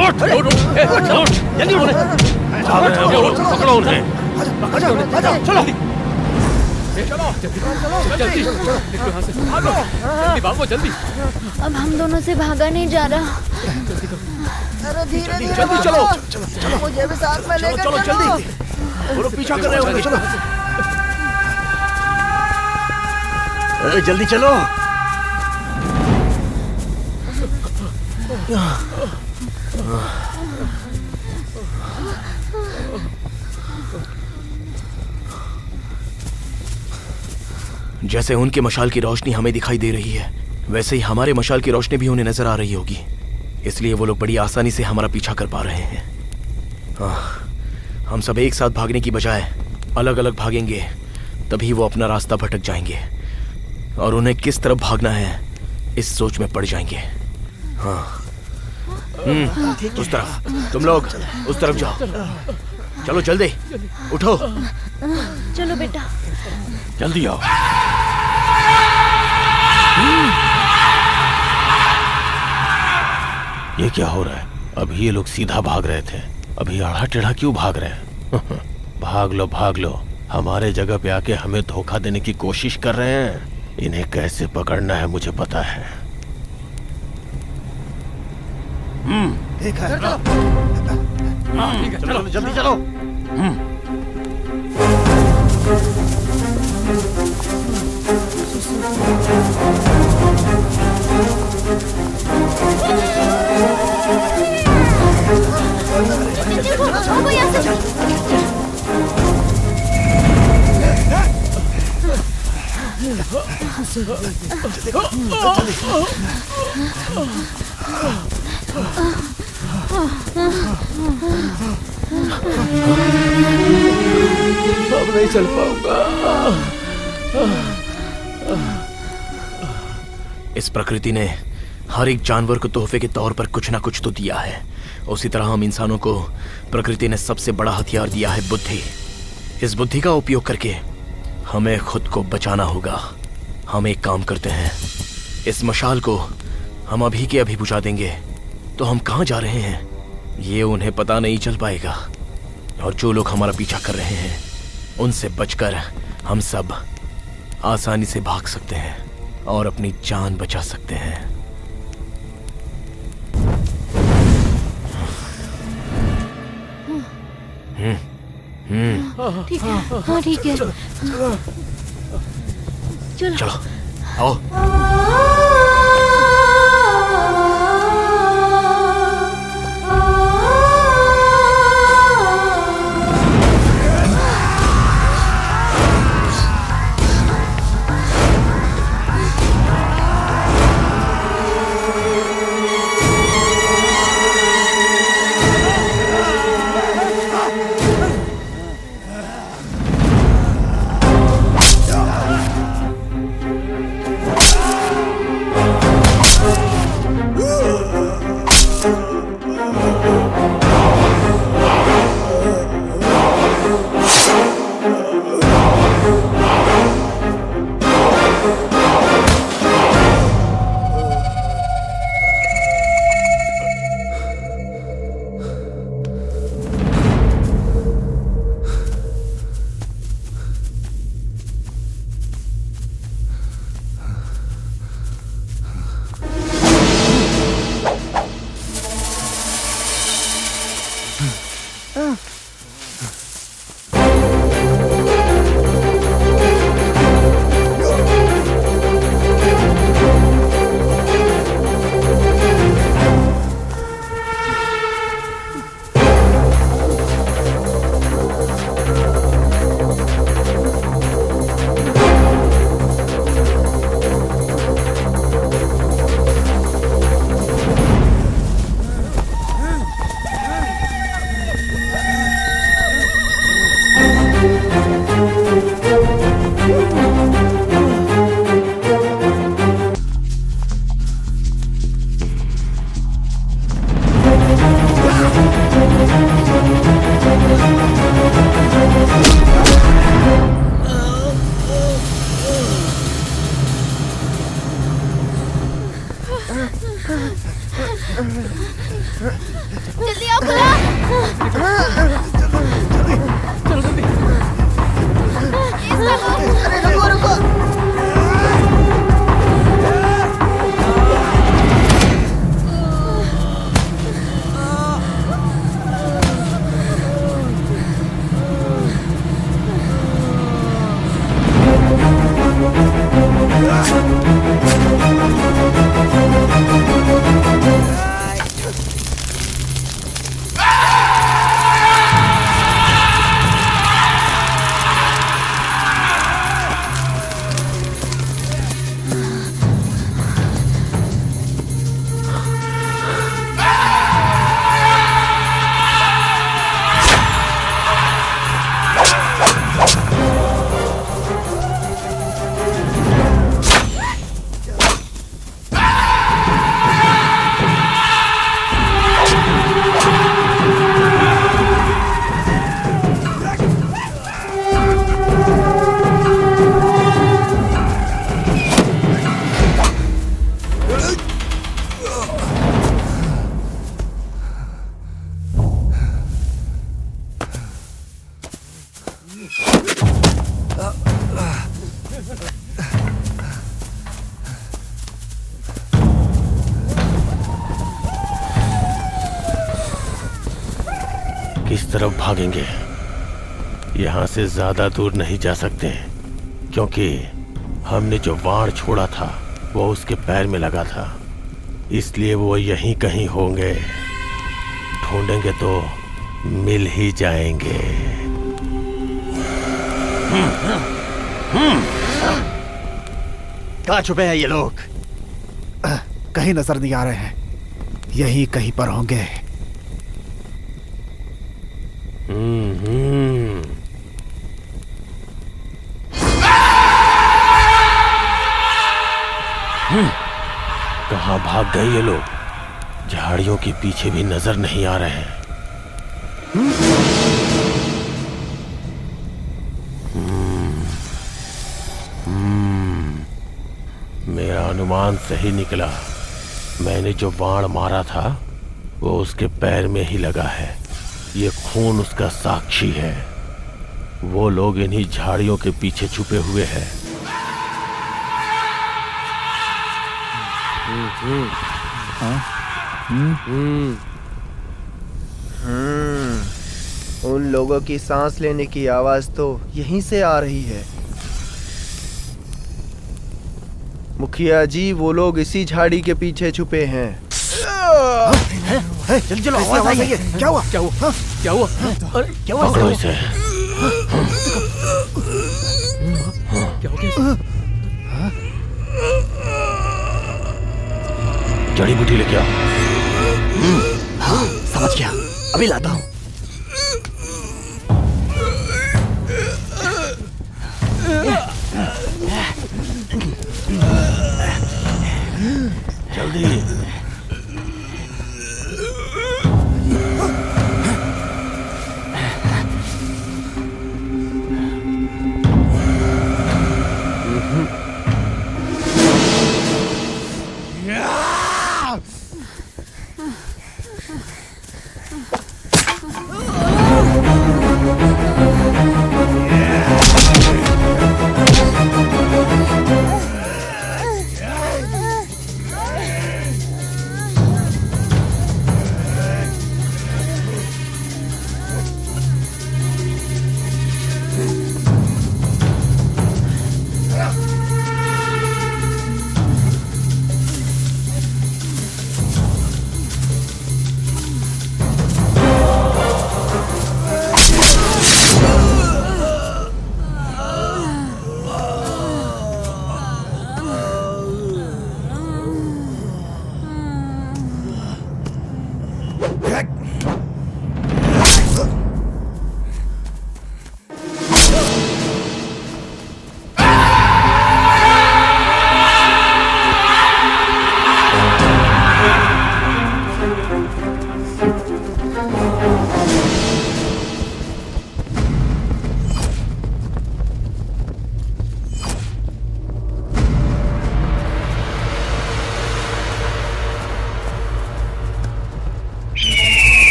उठ उठ उठ, जल्दी उठ, भाग रहे हैं वो लोग, पकड़ो उन्हें। चलो जल्दी भागो जल्दी। अब हम दोनों से भागा नहीं जा रहा। अरे धीरे धीरे जल्दी चलो, मुझे भी साथ में लेकर चलो जल्दी, वो लोग पीछा कर रहे होंगे। चलो जल्दी चलो। जैसे उनके मशाल की रोशनी हमें दिखाई दे रही है, वैसे ही हमारे मशाल की रोशनी भी उन्हें नजर आ रही होगी। इसलिए वो लोग बड़ी आसानी से हमारा पीछा कर पा रहे हैं। हम सब एक साथ भागने की बजाय अलग अलग भागेंगे, तभी वो अपना रास्ता भटक जाएंगे और उन्हें किस तरफ भागना है इस सोच में पड़ जाएंगे। हाँ, उस तरफ, तुम लोग उस तरफ जाओ। चलो जल्दी, उठो। चलो बेटा, जल्दी आओ। ये क्या हो रहा है? अभी ये लोग सीधा भाग रहे थे, अभी आड़ा टेढ़ा क्यों भाग रहे हैं? भाग लो भाग लो, हमारे जगह पे आके हमें धोखा देने की कोशिश कर रहे हैं। इन्हें कैसे पकड़ना है मुझे पता है। चलो जल्दी चलो। भागो यहाँ से। अब नहीं चल पाऊंगा। इस प्रकृति ने हर एक जानवर को तोहफे के तौर पर कुछ ना कुछ तो दिया है। उसी तरह हम इंसानों को प्रकृति ने सबसे बड़ा हथियार दिया है, बुद्धि। इस बुद्धि का उपयोग करके हमें खुद को बचाना होगा। हम एक काम करते हैं, इस मशाल को हम अभी के अभी बुझा देंगे तो हम कहाँ जा रहे हैं ये उन्हें पता नहीं चल पाएगा। और जो लोग हमारा पीछा कर रहे हैं उनसे बचकर हम सब आसानी से भाग सकते हैं और अपनी जान बचा सकते हैं। ठीक है, हाँ ठीक है। चलो आओ। जल्दी आओ खुला। अरे रुको रुको। किस तरफ भागेंगे? यहाँ से ज्यादा दूर नहीं जा सकते क्योंकि हमने जो वाण छोड़ा था वो उसके पैर में लगा था, इसलिए वो यहीं कहीं होंगे। ढूंढेंगे तो मिल ही जाएंगे। कहाँ छुपे हैं ये लोग? कहीं नजर नहीं आ रहे हैं, यहीं कहीं पर होंगे। कहाँ भाग गए ये लोग? झाड़ियों के पीछे भी नजर नहीं आ रहे हैं। मेरा अनुमान सही निकला। मैंने जो बाण मारा था वो उसके पैर में ही लगा है। ये खून उसका साक्षी है। वो लोग इन्हीं झाड़ियों के पीछे छुपे हुए हैं। उन लोगों की सांस लेने की आवाज तो यहीं से आ रही है। मुखिया जी, वो लोग इसी झाड़ी के पीछे छुपे हैं। चल चलो, आवाज आई है। क्या हुआ? क्या हुआ? क्या हुआ? अरे क्या हुआ? पकड़ो इसे। क्या हो गया? जड़ी बूटी लेके आओ। हाँ, समझ गया, अभी लाता हूँ। जल्दी।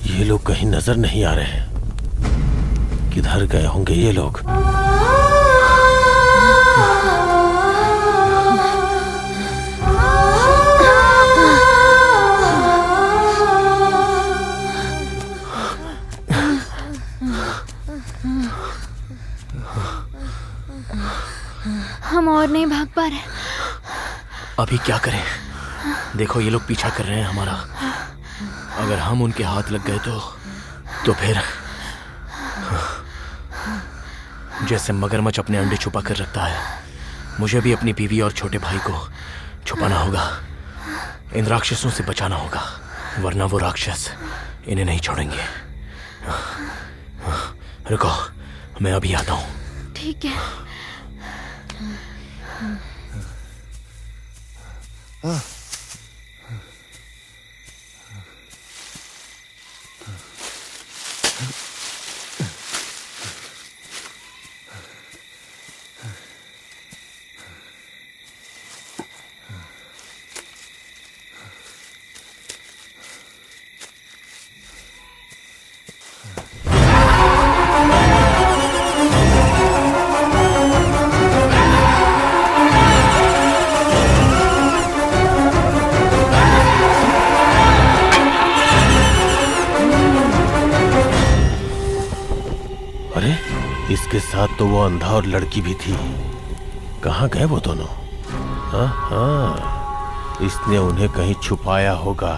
ये लोग कहीं नजर नहीं आ रहे हैं। किधर गए होंगे ये लोग? हम और नहीं भाग पा रहे। अभी क्या करें? देखो ये लोग पीछा कर रहे हैं हमारा। अगर हम उनके हाथ लग गए तो फिर जैसे मगरमच्छ अपने अंडे छुपा कर रखता है, मुझे भी अपनी बीवी और छोटे भाई को छुपाना होगा। इन राक्षसों से बचाना होगा, वरना वो राक्षस इन्हें नहीं छोड़ेंगे। रुको, मैं अभी आता हूँ। ठीक है। इसके साथ तो वो अंधा और लड़की भी थी। कहाँ गए वो दोनों? हाँ, इसने उन्हें कहीं छुपाया होगा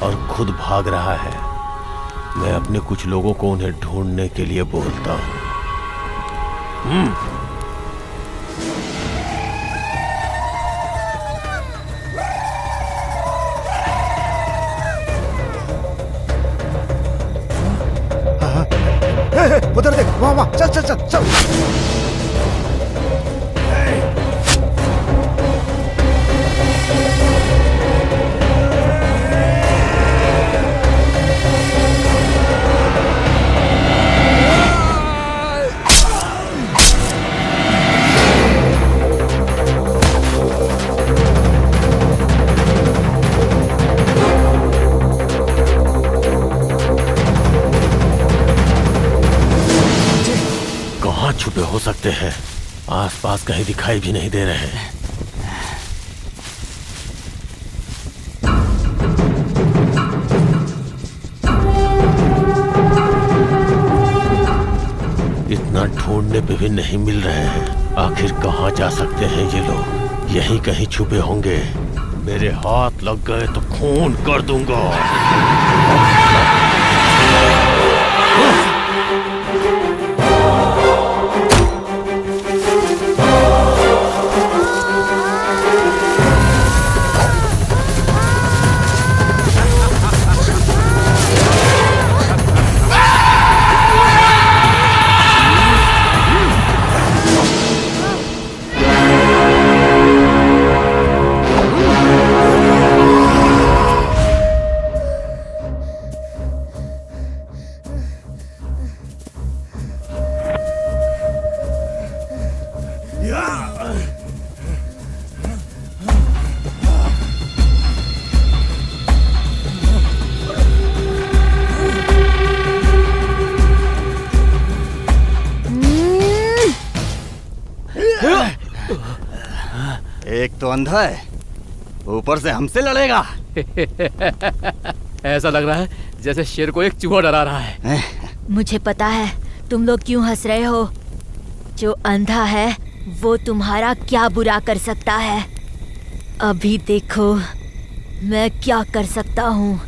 और खुद भाग रहा है। मैं अपने कुछ लोगों को उन्हें ढूंढने के लिए बोलता हूँ। उधर देख, वहाँ वहाँ, चल चल चल चल। छुपे हो सकते हैं? आसपास कहीं दिखाई भी नहीं दे रहे हैं। इतना ढूंढने पे भी नहीं मिल रहे हैं। आखिर कहाँ जा सकते हैं ये लोग? यहीं कहीं छुपे होंगे। मेरे हाथ लग गए तो खून कर दूंगा। एक तो अंधा है, ऊपर से हमसे लड़ेगा। ऐसा लग रहा है जैसे शेर को एक चूहा डरा रहा है। मुझे पता है तुम लोग क्यों हंस रहे हो। जो अंधा है वो तुम्हारा क्या बुरा कर सकता है। अभी देखो मैं क्या कर सकता हूँ।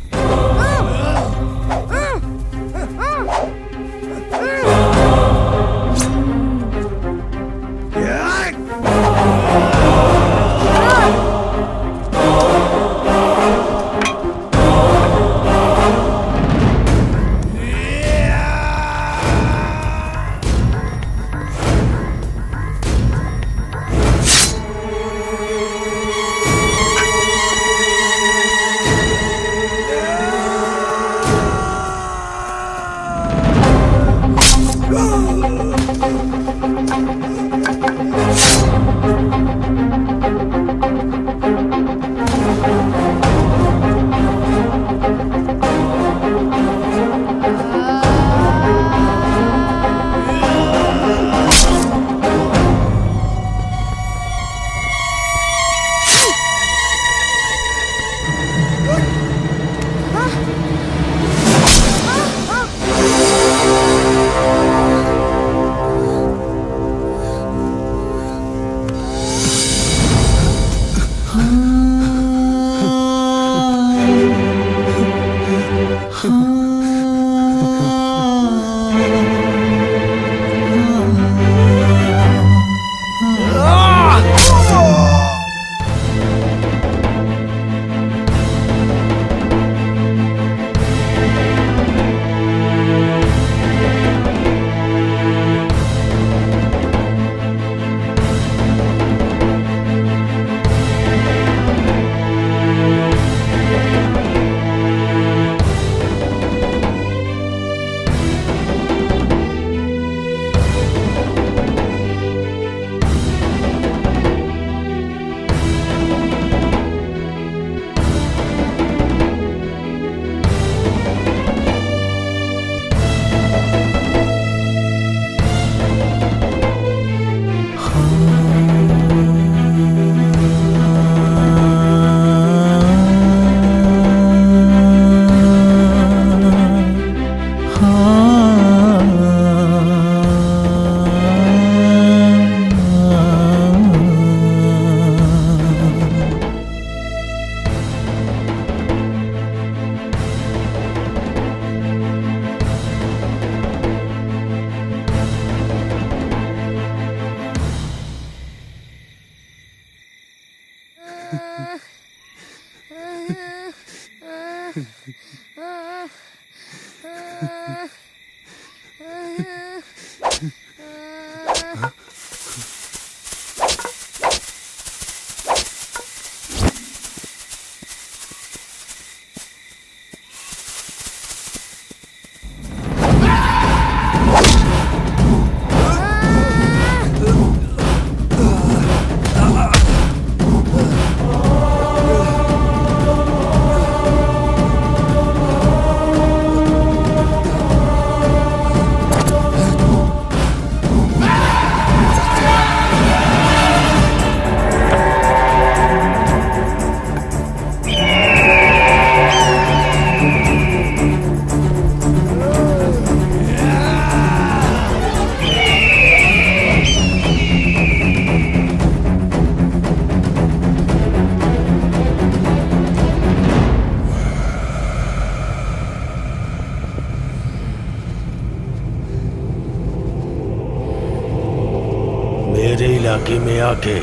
मेरे इलाके में आके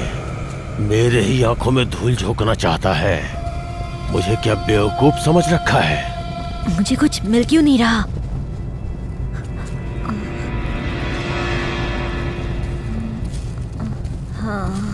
मेरे ही आंखों में धूल झोंकना चाहता है। मुझे क्या बेवकूफ समझ रखा है? मुझे कुछ मिल क्यों नहीं रहा? हाँ।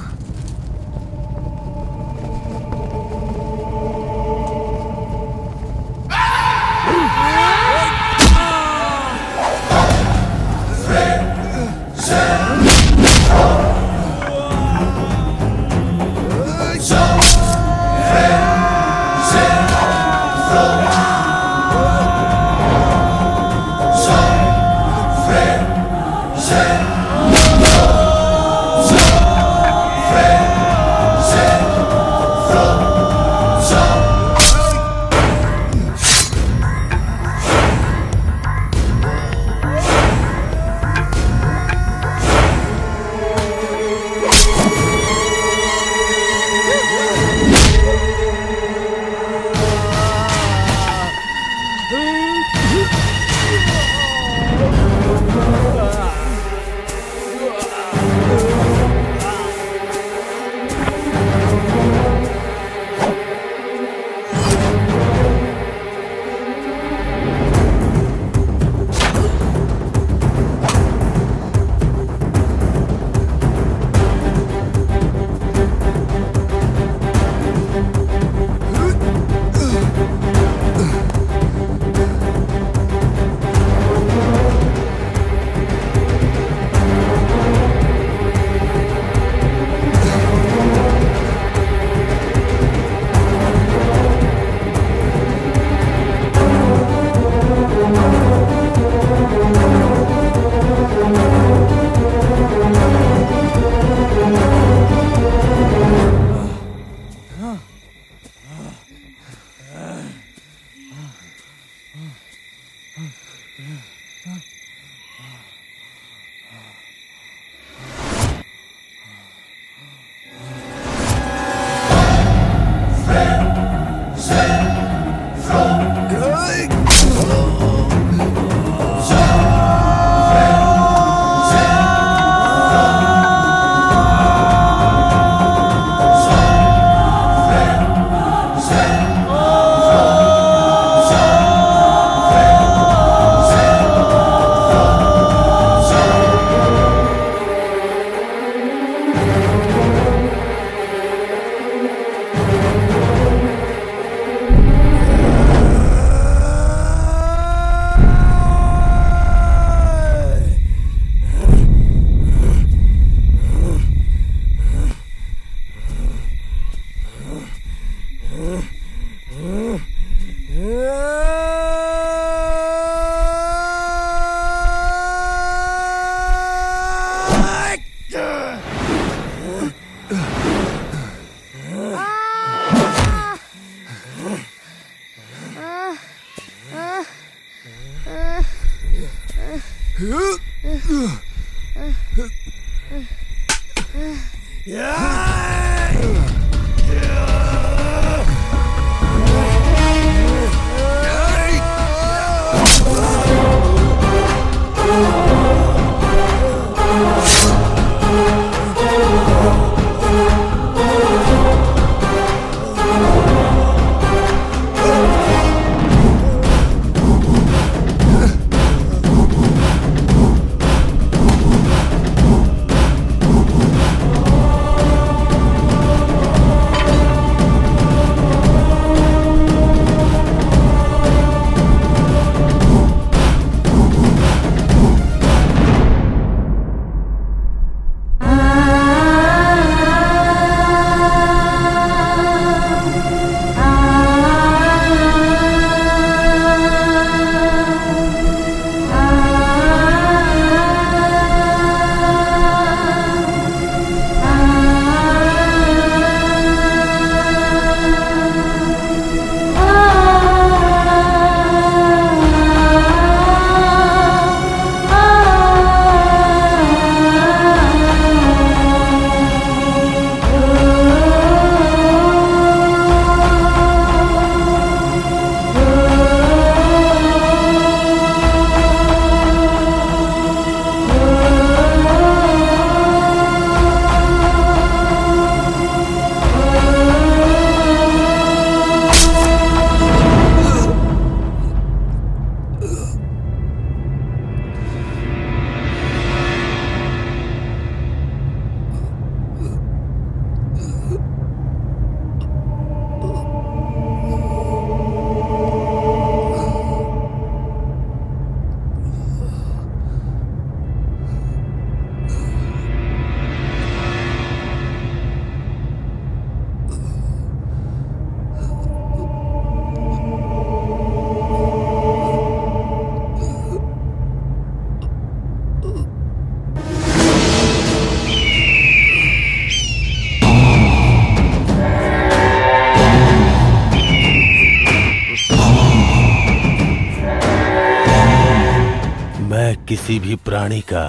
किसी भी प्राणी का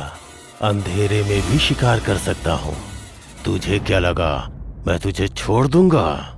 अंधेरे में भी शिकार कर सकता हूँ। तुझे क्या लगा मैं तुझे छोड़ दूंगा?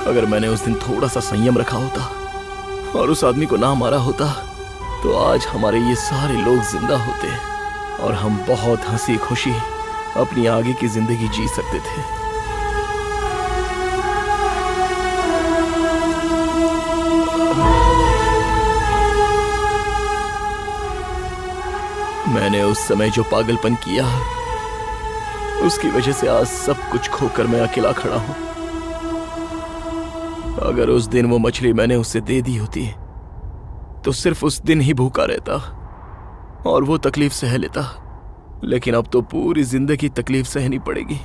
अगर मैंने उस दिन थोड़ा सा संयम रखा होता और उस आदमी को ना मारा होता तो आज हमारे ये सारे लोग जिंदा होते और हम बहुत हंसी खुशी अपनी आगे की जिंदगी जी सकते थे। मैंने उस समय जो पागलपन किया, उसकी वजह से आज सब कुछ खोकर मैं अकेला खड़ा हूं। अगर उस दिन वो मछली मैंने उसे दे दी होती तो सिर्फ उस दिन ही भूखा रहता और वो तकलीफ सह लेता, लेकिन अब तो पूरी जिंदगी तकलीफ सहनी पड़ेगी।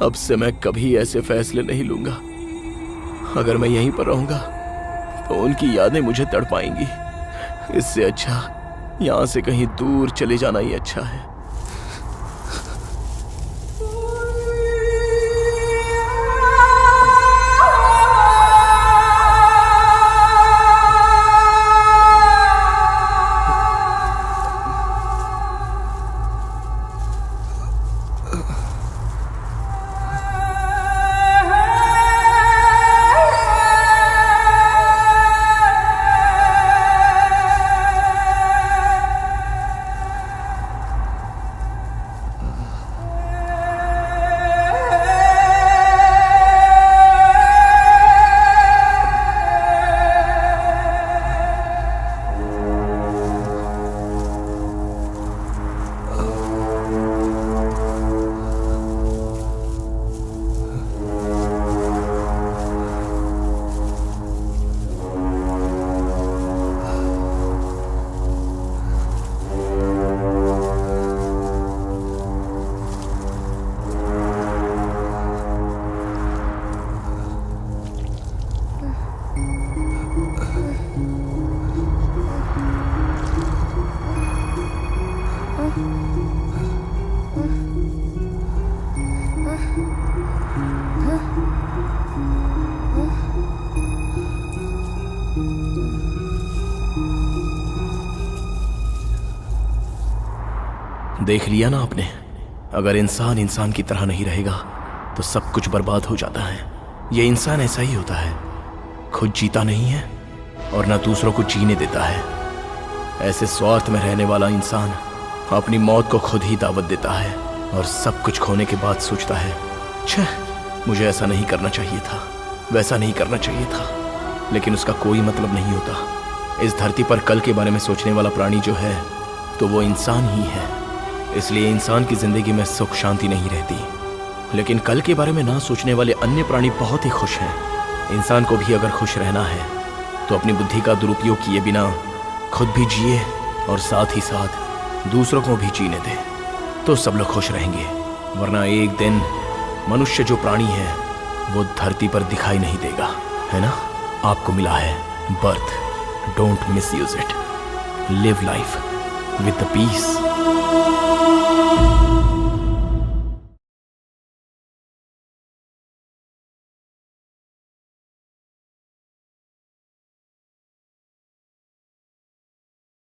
अब से मैं कभी ऐसे फैसले नहीं लूंगा। अगर मैं यहीं पर रहूंगा तो उनकी यादें मुझे तड़पाएंगी। इससे अच्छा यहां से कहीं दूर चले जाना ही अच्छा है। देख लिया ना आपने, अगर इंसान इंसान की तरह नहीं रहेगा तो सब कुछ बर्बाद हो जाता है। ये इंसान ऐसा ही होता है, खुद जीता नहीं है और ना दूसरों को जीने देता है। ऐसे स्वार्थ में रहने वाला इंसान अपनी मौत को खुद ही दावत देता है और सब कुछ खोने के बाद सोचता है, छह, मुझे ऐसा नहीं करना चाहिए था, वैसा नहीं करना चाहिए था। लेकिन उसका कोई मतलब नहीं होता। इस धरती पर कल के बारे में सोचने वाला प्राणी जो है तो वो इंसान ही है। इसलिए इंसान की जिंदगी में सुख शांति नहीं रहती। लेकिन कल के बारे में ना सोचने वाले अन्य प्राणी बहुत ही खुश हैं। इंसान को भी अगर खुश रहना है तो अपनी बुद्धि का दुरुपयोग किए बिना खुद भी जिए और साथ ही साथ दूसरों को भी जीने दे, तो सब लोग खुश रहेंगे। वरना एक दिन मनुष्य जो प्राणी है वो धरती पर दिखाई नहीं देगा, है ना? आपको मिला है birth, don't miss use it. Live life with the piece